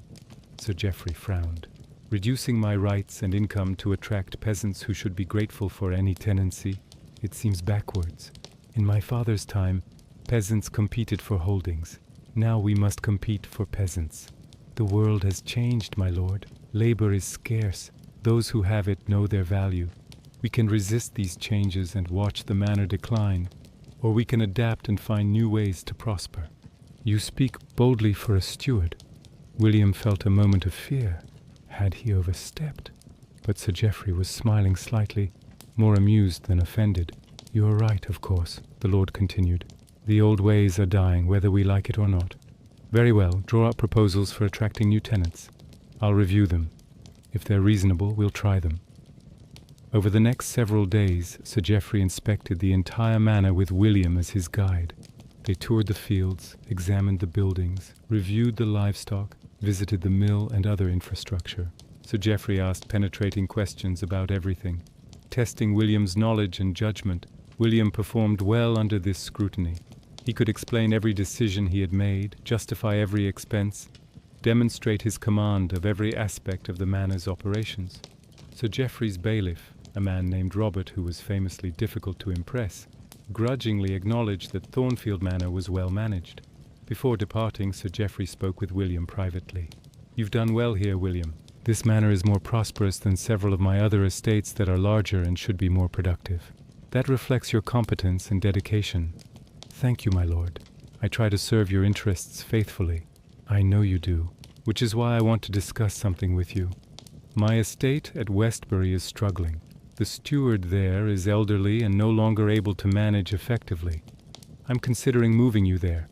Sir Geoffrey frowned. "Reducing my rights and income to attract peasants who should be grateful for any tenancy? It seems backwards. In my father's time, peasants competed for holdings. Now we must compete for peasants. The world has changed, my lord. Labor is scarce. Those who have it know their value. We can resist these changes and watch the manor decline, or we can adapt and find new ways to prosper." "You speak boldly for a steward." William felt a moment of fear. Had he overstepped? But Sir Geoffrey was smiling slightly, more amused than offended. "You are right, of course," the Lord continued. "The old ways are dying, whether we like it or not. Very well, draw up proposals for attracting new tenants. I'll review them. If they're reasonable, we'll try them." Over the next several days, Sir Geoffrey inspected the entire manor with William as his guide. They toured the fields, examined the buildings, reviewed the livestock, visited the mill and other infrastructure. Sir Geoffrey asked penetrating questions about everything. Testing William's knowledge and judgment, William performed well under this scrutiny. He could explain every decision he had made, justify every expense, demonstrate his command of every aspect of the manor's operations. Sir Geoffrey's bailiff, a man named Robert who was famously difficult to impress, grudgingly acknowledged that Thornfield Manor was well managed. Before departing, Sir Geoffrey spoke with William privately. "You've done well here, William. This manor is more prosperous than several of my other estates that are larger and should be more productive. That reflects your competence and dedication." "Thank you, my lord. I try to serve your interests faithfully." "I know you do, which is why I want to discuss something with you. My estate at Westbury is struggling. The steward there is elderly and no longer able to manage effectively. I'm considering moving you there.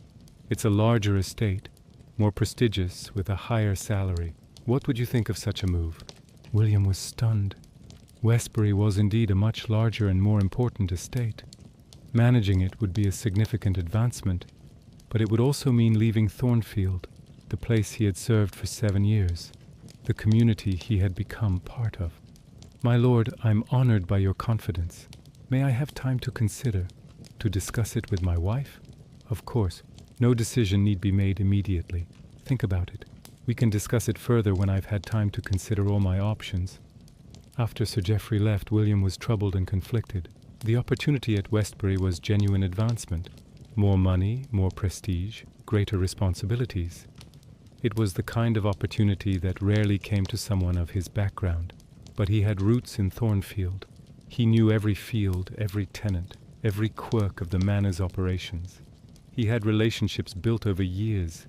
It's a larger estate, more prestigious, with a higher salary. What would you think of such a move?" William was stunned. Westbury was indeed a much larger and more important estate. Managing it would be a significant advancement, but it would also mean leaving Thornfield, the place he had served for 7 years, the community he had become part of. "My lord, I'm honored by your confidence. May I have time to consider, to discuss it with my wife?" "Of course. No decision need be made immediately. Think about it. We can discuss it further when I've had time to consider all my options." After Sir Geoffrey left, William was troubled and conflicted. The opportunity at Westbury was genuine advancement, More money, more prestige, greater responsibilities. It was the kind of opportunity that rarely came to someone of his background, but he had roots in Thornfield. He knew every field, every tenant, every quirk of the manor's operations. He had relationships built over years.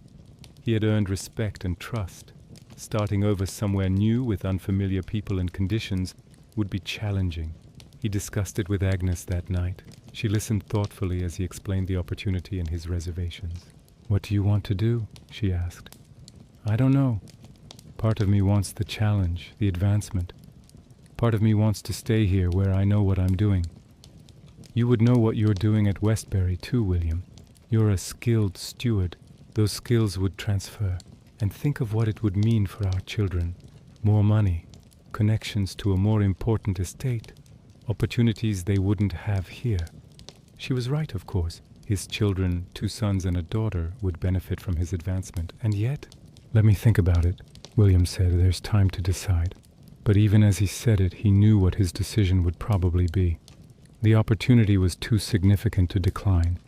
He had earned respect and trust. Starting over somewhere new with unfamiliar people and conditions would be challenging. He discussed it with Agnes that night. She listened thoughtfully as he explained the opportunity and his reservations. "What do you want to do?" she asked. "I don't know. Part of me wants the challenge, the advancement. Part of me wants to stay here where I know what I'm doing. You would know what you're doing at Westbury too, William. You're a skilled steward. Those skills would transfer. And think of what it would mean for our children. More money, connections to a more important estate, opportunities they wouldn't have here." She was right, of course. His children, 2 sons and a daughter, would benefit from his advancement. And yet, "Let me think about it," William said. "There's time to decide." But even as he said it, he knew what his decision would probably be. The opportunity was too significant to decline.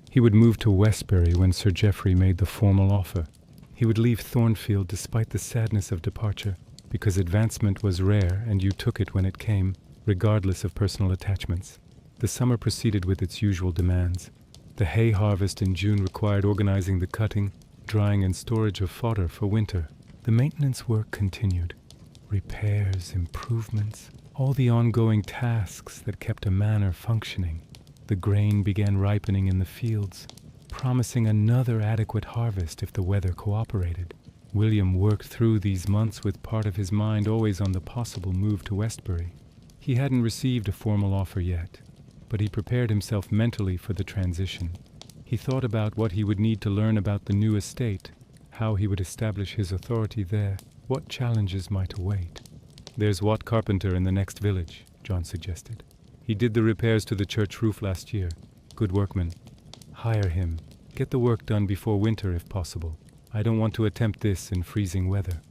He would move to Westbury when Sir Geoffrey made the formal offer. He would leave Thornfield despite the sadness of departure, because advancement was rare and you took it when it came, regardless of personal attachments. The summer proceeded with its usual demands. The hay harvest in June required organizing the cutting, drying and storage of fodder for winter. The maintenance work continued. Repairs, improvements, all the ongoing tasks that kept a manor functioning. The grain began ripening in the fields, promising another adequate harvest if the weather cooperated. William worked through these months with part of his mind always on the possible move to Westbury. He hadn't received a formal offer yet, but he prepared himself mentally for the transition. He thought about what he would need to learn about the new estate, how he would establish his authority there, what challenges might await. "There's Watt Carpenter in the next village," John suggested. "He did the repairs to the church roof last year. Good workman. Hire him. Get the work done before winter if possible. I don't want to attempt this in freezing weather."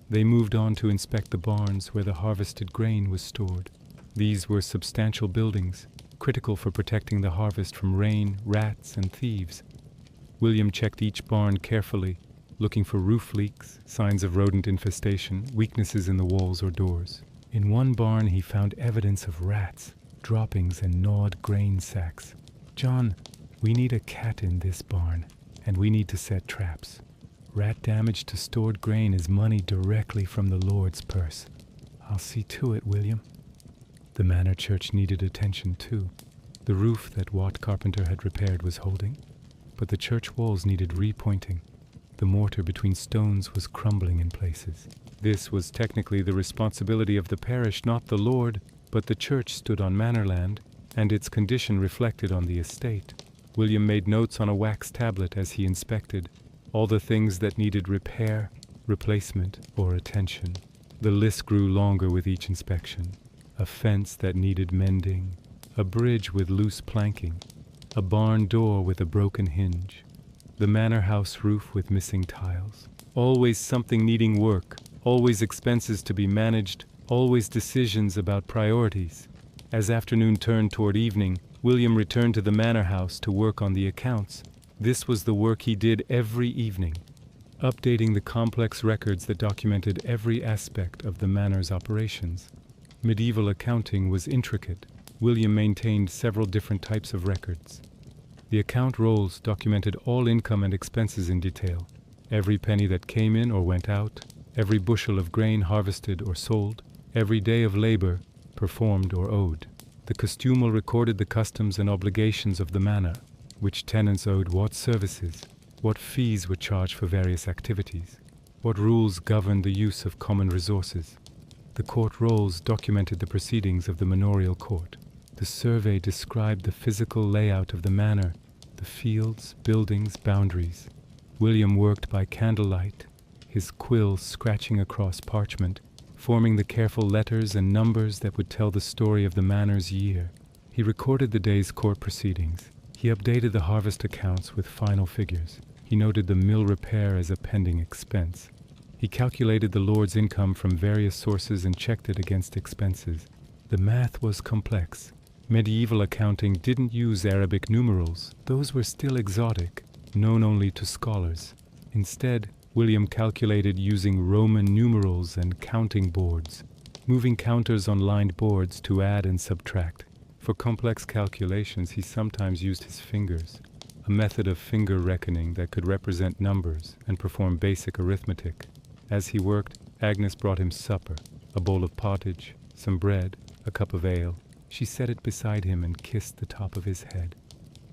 They moved on to inspect the barns where the harvested grain was stored. These were substantial buildings, critical for protecting the harvest from rain, rats, and thieves. William checked each barn carefully, looking for roof leaks, signs of rodent infestation, weaknesses in the walls or doors. In one barn he found evidence of rats, droppings, and gnawed grain sacks. "John, we need a cat in this barn, and we need to set traps. Rat damage to stored grain is money directly from the Lord's purse. I'll see to it, William." The manor church needed attention too. The roof that Watt Carpenter had repaired was holding, but the church walls needed repointing. The mortar between stones was crumbling in places. This was technically the responsibility of the parish, not the Lord, but the church stood on manor land, and its condition reflected on the estate. William made notes on a wax tablet as he inspected, all the things that needed repair, replacement, or attention. The list grew longer with each inspection. A fence that needed mending, a bridge with loose planking, a barn door with a broken hinge, the manor house roof with missing tiles. Always something needing work, always expenses to be managed, always decisions about priorities. As afternoon turned toward evening, William returned to the manor house to work on the accounts. This was the work he did every evening, updating the complex records that documented every aspect of the manor's operations. Medieval accounting was intricate. William maintained several different types of records. The account rolls documented all income and expenses in detail, every penny that came in or went out, every bushel of grain harvested or sold, every day of labor performed or owed. The costumal recorded the customs and obligations of the manor, which tenants owed what services, what fees were charged for various activities, what rules governed the use of common resources. The court rolls documented the proceedings of the manorial court. The survey described the physical layout of the manor, the fields, buildings, boundaries. William worked by candlelight, his quill scratching across parchment, forming the careful letters and numbers that would tell the story of the manor's year. He recorded the day's court proceedings. He updated the harvest accounts with final figures. He noted the mill repair as a pending expense. He calculated the Lord's income from various sources and checked it against expenses. The math was complex, Medieval accounting didn't use Arabic numerals. Those were still exotic, known only to scholars. Instead, William calculated using Roman numerals and counting boards, moving counters on lined boards to add and subtract. For complex calculations, he sometimes used his fingers, a method of finger reckoning that could represent numbers and perform basic arithmetic. As he worked, Agnes brought him supper, a bowl of pottage, some bread, a cup of ale. She set it beside him and kissed the top of his head.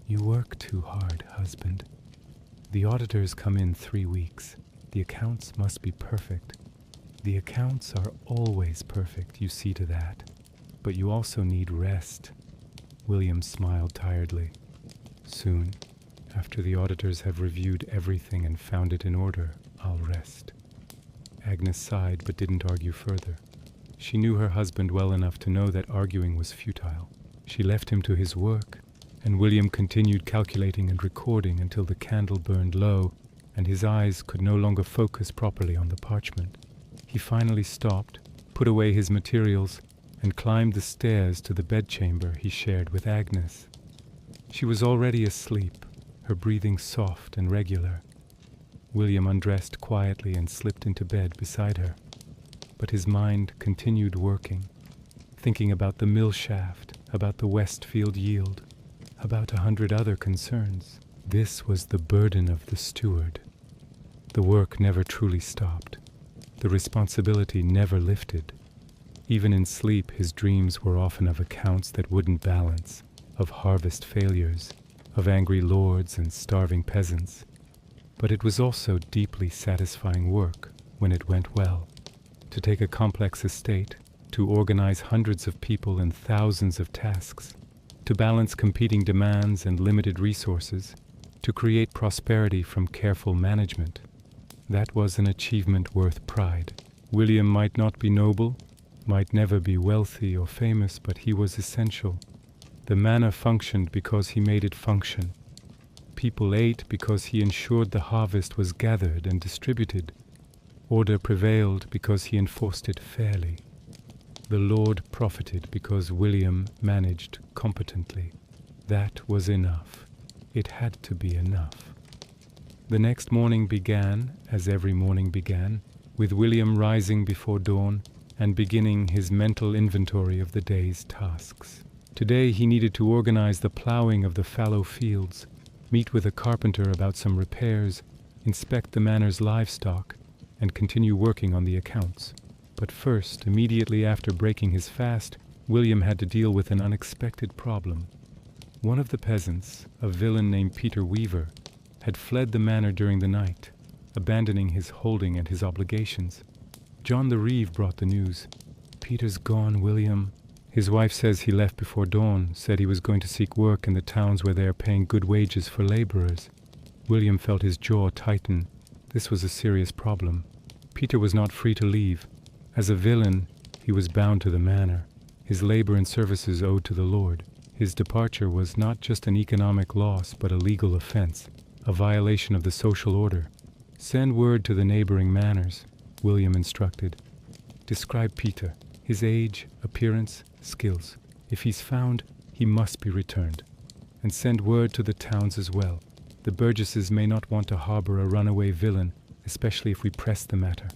"You work too hard, husband. The auditors come in 3 weeks. The accounts must be perfect. The accounts are always perfect, you see to that. But you also need rest." William smiled tiredly. "Soon, after the auditors have reviewed everything and found it in order, I'll rest." Agnes sighed but didn't argue further. She knew her husband well enough to know that arguing was futile. She left him to his work, and William continued calculating and recording until the candle burned low and his eyes could no longer focus properly on the parchment. He finally stopped, put away his materials, and climbed the stairs to the bedchamber he shared with Agnes. She was already asleep, her breathing soft and regular. William undressed quietly and slipped into bed beside her. But his mind continued working, thinking about the mill shaft, about the Westfield yield, about 100 other concerns. This was the burden of the steward. The work never truly stopped. The responsibility never lifted. Even in sleep, his dreams were often of accounts that wouldn't balance, of harvest failures, of angry lords and starving peasants. But it was also deeply satisfying work when it went well. To take a complex estate, to organize hundreds of people and thousands of tasks, to balance competing demands and limited resources, to create prosperity from careful management. That was an achievement worth pride. William might not be noble, might never be wealthy or famous, but he was essential. The manor functioned because he made it function. People ate because he ensured the harvest was gathered and distributed. Order prevailed because he enforced it fairly. The Lord profited because William managed competently. That was enough. It had to be enough. The next morning began, as every morning began, with William rising before dawn and beginning his mental inventory of the day's tasks. Today he needed to organize the plowing of the fallow fields, meet with a carpenter about some repairs, inspect the manor's livestock, and continue working on the accounts. But first, immediately after breaking his fast, William had to deal with an unexpected problem. One of the peasants, a villain named Peter Weaver, had fled the manor during the night, abandoning his holding and his obligations. John the Reeve brought the news. "Peter's gone, William. His wife says he left before dawn, said he was going to seek work in the towns where they are paying good wages for laborers." William felt his jaw tighten. This was a serious problem. Peter was not free to leave. As a villain, he was bound to the manor, his labor and services owed to the Lord. His departure was not just an economic loss, but a legal offense, a violation of the social order. "Send word to the neighboring manors," William instructed. "Describe Peter, his age, appearance, skills. If he's found, he must be returned. And send word to the towns as well. The burgesses may not want to harbor a runaway villain, especially if we press the matter."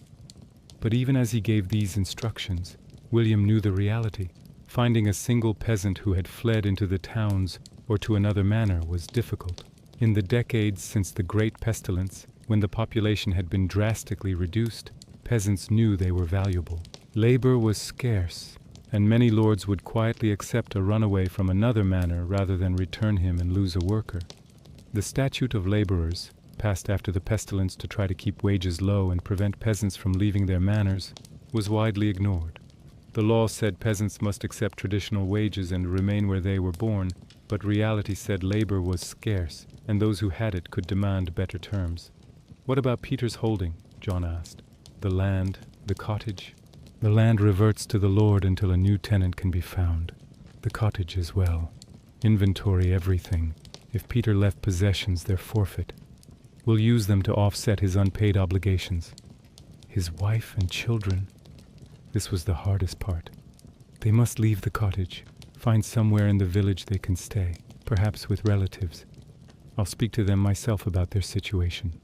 But even as he gave these instructions, William knew the reality. Finding a single peasant who had fled into the towns or to another manor was difficult. In the decades since the Great Pestilence, when the population had been drastically reduced, peasants knew they were valuable. Labor was scarce, and many lords would quietly accept a runaway from another manor rather than return him and lose a worker. The Statute of Laborers, passed after the pestilence to try to keep wages low and prevent peasants from leaving their manors, was widely ignored. The law said peasants must accept traditional wages and remain where they were born, but reality said labor was scarce, and those who had it could demand better terms. "What about Peter's holding?" John asked. "The land, the cottage?" "The land reverts to the Lord until a new tenant can be found. The cottage as well. Inventory everything. If Peter left possessions, they're forfeit. We'll use them to offset his unpaid obligations." His wife and children. This was the hardest part. They must leave the cottage, Find somewhere in the village they can stay, perhaps with relatives. I'll speak to them myself about their situation.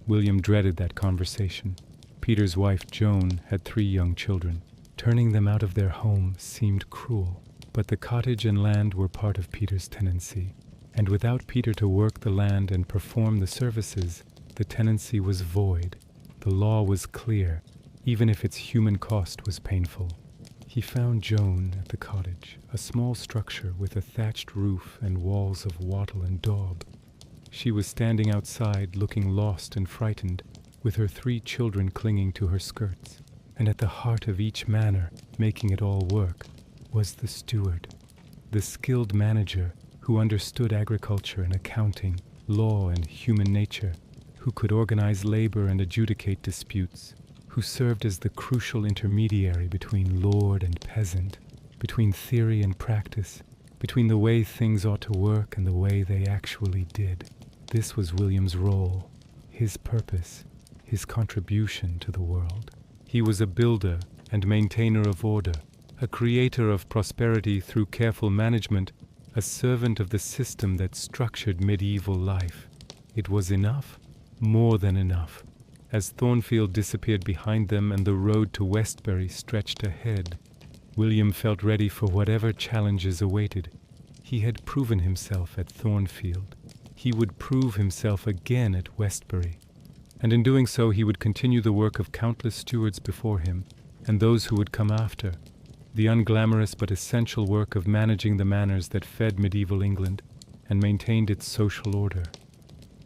William dreaded that conversation. Peter's wife, Joan, had 3 young children. Turning them out of their home seemed cruel, but the cottage and land were part of Peter's tenancy, and without Peter to work the land and perform the services, the tenancy was void. The law was clear, even if its human cost was painful. He found Joan at the cottage, a small structure with a thatched roof and walls of wattle and daub. She was standing outside, looking lost and frightened, with her 3 children clinging to her skirts. And at the heart of each manor, making it all work, was the steward, the skilled manager who understood agriculture and accounting, law and human nature, who could organize labor and adjudicate disputes, who served as the crucial intermediary between lord and peasant, between theory and practice, between the way things ought to work and the way they actually did. This was William's role, his purpose, his contribution to the world. He was a builder and maintainer of order, a creator of prosperity through careful management, a servant of the system that structured medieval life. It was enough, more than enough. As Thornfield disappeared behind them and the road to Westbury stretched ahead, William felt ready for whatever challenges awaited. He had proven himself at Thornfield. He would prove himself again at Westbury. And in doing so he would continue the work of countless stewards before him, and those who would come after, the unglamorous but essential work of managing the manors that fed medieval England and maintained its social order.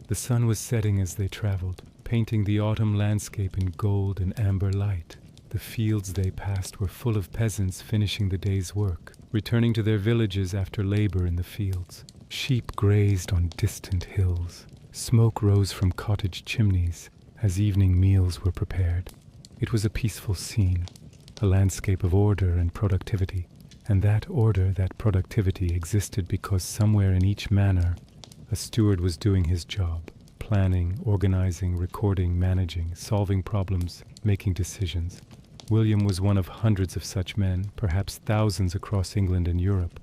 The sun was setting as they traveled, painting the autumn landscape in gold and amber light. The fields they passed were full of peasants finishing the day's work, returning to their villages after labor in the fields. Sheep grazed on distant hills. Smoke rose from cottage chimneys as evening meals were prepared. It was a peaceful scene, a landscape of order and productivity, and that order, that productivity existed because somewhere in each manor a steward was doing his job, planning, organizing, recording, managing, solving problems, making decisions. William was one of hundreds of such men, perhaps thousands across England and Europe.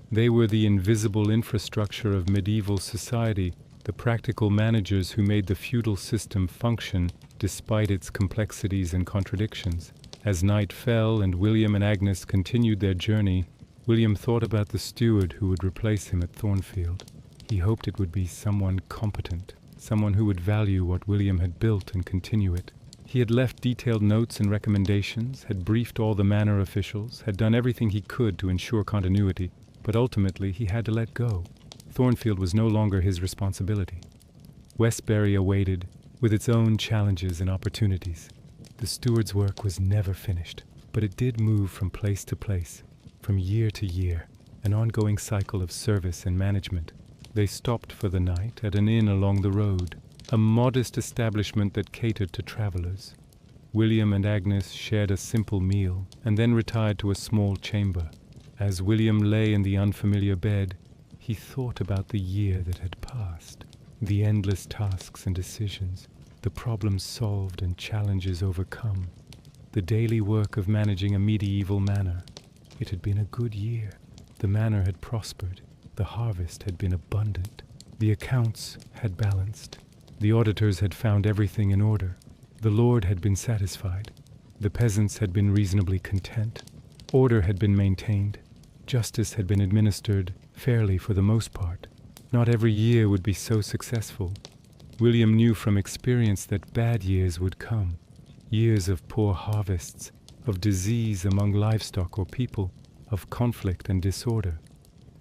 They were the invisible infrastructure of medieval society, the practical managers who made the feudal system function despite its complexities and contradictions. As night fell and William and Agnes continued their journey, William thought about the steward who would replace him at Thornfield. He hoped it would be someone competent, someone who would value what William had built and continue it. He had left detailed notes and recommendations, had briefed all the manor officials, had done everything he could to ensure continuity, but ultimately he had to let go. Thornfield was no longer his responsibility. Westbury awaited, with its own challenges and opportunities. The steward's work was never finished, but it did move from place to place, from year to year, an ongoing cycle of service and management. They stopped for the night at an inn along the road, a modest establishment that catered to travelers. William and Agnes shared a simple meal and then retired to a small chamber. As William lay in the unfamiliar bed, he thought about the year that had passed, the endless tasks and decisions, the problems solved and challenges overcome, the daily work of managing a medieval manor. It had been a good year. The manor had prospered. The harvest had been abundant. The accounts had balanced. The auditors had found everything in order. The lord had been satisfied. The peasants had been reasonably content. Order had been maintained. Justice had been administered fairly for the most part. Not every year would be so successful. William knew from experience that bad years would come. Years of poor harvests, of disease among livestock or people, of conflict and disorder.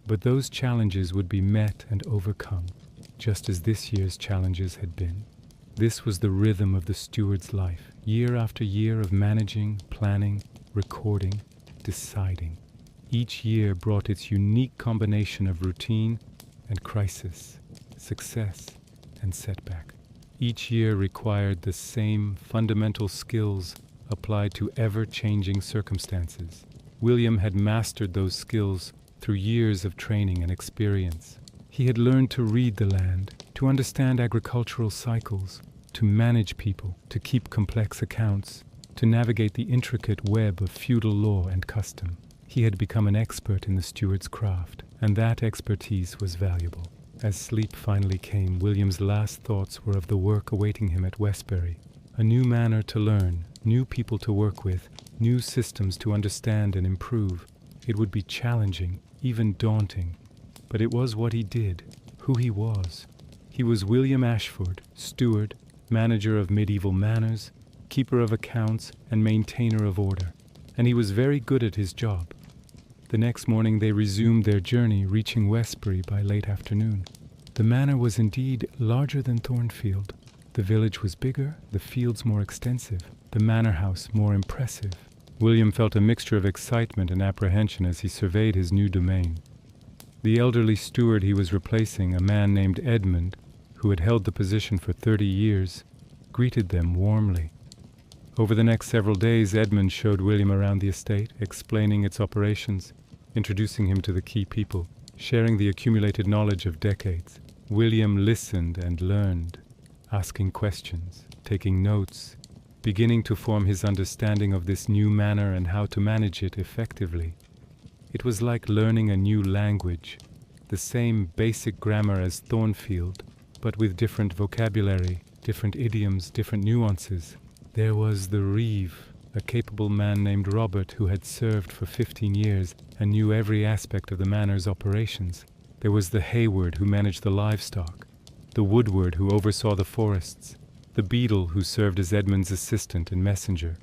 But those challenges would be met and overcome, just as this year's challenges had been. This was the rhythm of the steward's life, year after year of managing, planning, recording, deciding. Each year brought its unique combination of routine and crisis, success and setback. Each year required the same fundamental skills applied to ever-changing circumstances. William had mastered those skills through years of training and experience. He had learned to read the land, to understand agricultural cycles, to manage people, to keep complex accounts, to navigate the intricate web of feudal law and custom. He had become an expert in the steward's craft, and that expertise was valuable. As sleep finally came, William's last thoughts were of the work awaiting him at Westbury. A new manor to learn, new people to work with, new systems to understand and improve. It would be challenging, even daunting, but it was what he did, who he was. He was William Ashford, steward, manager of medieval manors, keeper of accounts, and maintainer of order, and he was very good at his job. The next morning they resumed their journey, reaching Westbury by late afternoon. The manor was indeed larger than Thornfield. The village was bigger, the fields more extensive, the manor house more impressive. William felt a mixture of excitement and apprehension as he surveyed his new domain. The elderly steward he was replacing, a man named Edmund, who had held the position for 30 years, greeted them warmly. Over the next several days, Edmund showed William around the estate, explaining its operations, introducing him to the key people, sharing the accumulated knowledge of decades. William listened and learned, asking questions, taking notes, beginning to form his understanding of this new manor and how to manage it effectively. It was like learning a new language, the same basic grammar as Thornfield, but with different vocabulary, different idioms, different nuances. There was the Reeve, a capable man named Robert who had served for 15 years and knew every aspect of the manor's operations. There was the Hayward who managed the livestock, the Woodward who oversaw the forests, the Beadle who served as Edmund's assistant and messenger.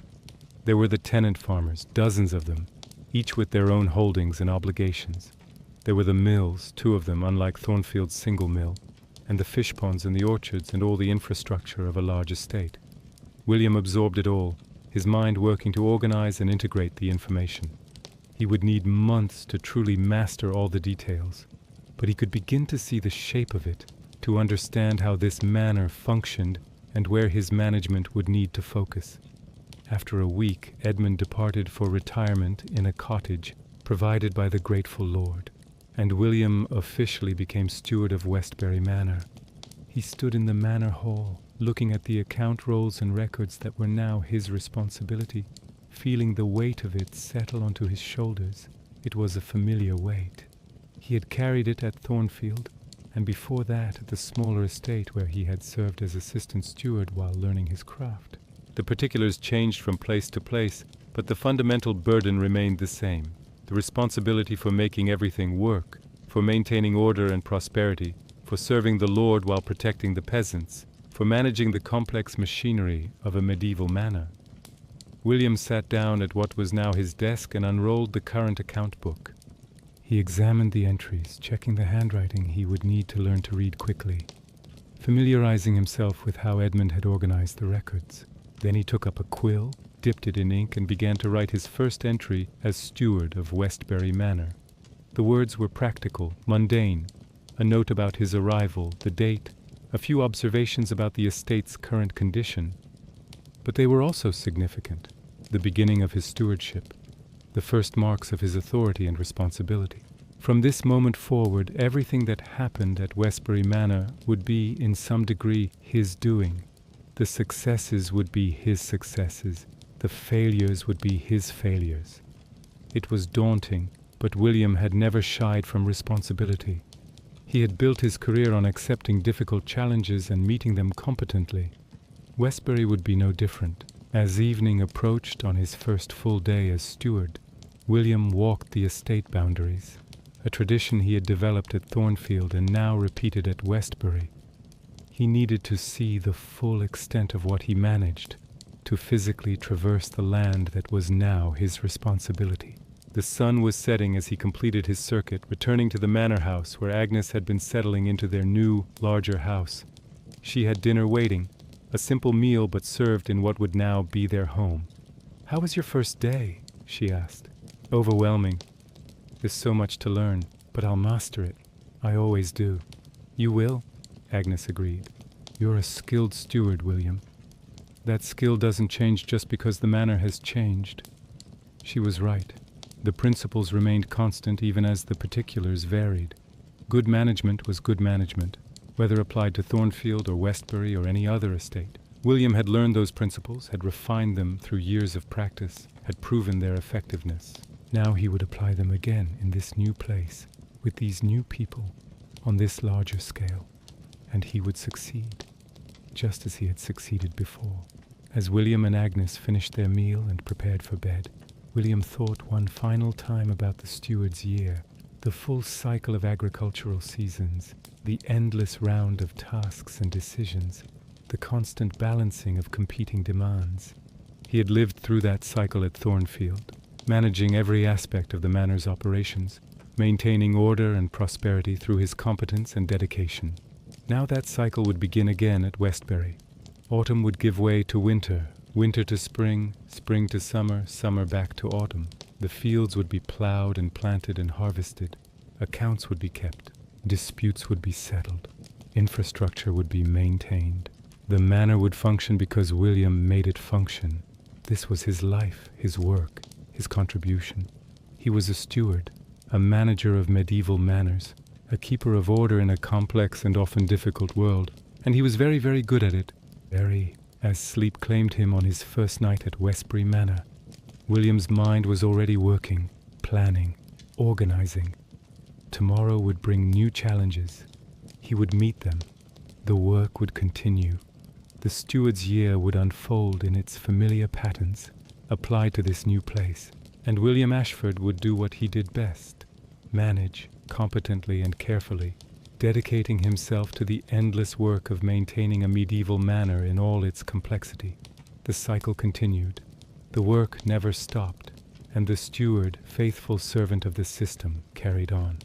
There were the tenant farmers, dozens of them, each with their own holdings and obligations. There were the mills, 2 of them, unlike Thornfield's single mill, and the fish ponds and the orchards and all the infrastructure of a large estate. William absorbed it all, his mind working to organize and integrate the information. He would need months to truly master all the details, but he could begin to see the shape of it, to understand how this manor functioned and where his management would need to focus. After a week, Edmund departed for retirement in a cottage provided by the grateful Lord, and William officially became steward of Westbury Manor. He stood in the manor hall, looking at the account rolls and records that were now his responsibility, feeling the weight of it settle onto his shoulders. It was a familiar weight. He had carried it at Thornfield, and before that at the smaller estate where he had served as assistant steward while learning his craft. The particulars changed from place to place, but the fundamental burden remained the same. The responsibility for making everything work, for maintaining order and prosperity, for serving the Lord while protecting the peasants, for managing the complex machinery of a medieval manor. William sat down at what was now his desk and unrolled the current account book. He examined the entries, checking the handwriting he would need to learn to read quickly, familiarizing himself with how Edmund had organized the records. Then he took up a quill, dipped it in ink, and began to write his first entry as steward of Westbury Manor. The words were practical, mundane, a note about his arrival, the date, a few observations about the estate's current condition. But they were also significant, the beginning of his stewardship, the first marks of his authority and responsibility. From this moment forward, everything that happened at Westbury Manor would be, in some degree, his doing. The successes would be his successes, the failures would be his failures. It was daunting, but William had never shied from responsibility. He had built his career on accepting difficult challenges and meeting them competently. Westbury would be no different. As evening approached on his first full day as steward, William walked the estate boundaries, a tradition he had developed at Thornfield and now repeated at Westbury. He needed to see the full extent of what he managed, to physically traverse the land that was now his responsibility. The sun was setting as he completed his circuit, returning to the manor house where Agnes had been settling into their new, larger house. She had dinner waiting, a simple meal but served in what would now be their home. "How was your first day?" she asked. "Overwhelming. There's so much to learn, but I'll master it. I always do." "You will," Agnes agreed. "You're a skilled steward, William. That skill doesn't change just because the manor has changed." She was right. The principles remained constant even as the particulars varied. Good management was good management, whether applied to Thornfield or Westbury or any other estate. William had learned those principles, had refined them through years of practice, had proven their effectiveness. Now he would apply them again in this new place, with these new people, on this larger scale, and he would succeed, just as he had succeeded before. As William and Agnes finished their meal and prepared for bed, William thought one final time about the steward's year, the full cycle of agricultural seasons, the endless round of tasks and decisions, the constant balancing of competing demands. He had lived through that cycle at Thornfield, managing every aspect of the manor's operations, maintaining order and prosperity through his competence and dedication. Now that cycle would begin again at Westbury. Autumn would give way to winter, winter to spring, spring to summer, summer back to autumn. The fields would be plowed and planted and harvested. Accounts would be kept. Disputes would be settled. Infrastructure would be maintained. The manor would function because William made it function. This was his life, his work, his contribution. He was a steward, a manager of medieval manors, a keeper of order in a complex and often difficult world, and he was very, very good at it. Very, as sleep claimed him on his first night at Westbury Manor. William's mind was already working, planning, organizing. Tomorrow would bring new challenges. He would meet them. The work would continue. The steward's year would unfold in its familiar patterns, applied to this new place, and William Ashford would do what he did best, manage competently and carefully, dedicating himself to the endless work of maintaining a medieval manor in all its complexity. The cycle continued. The work never stopped, and the steward, faithful servant of the system, carried on.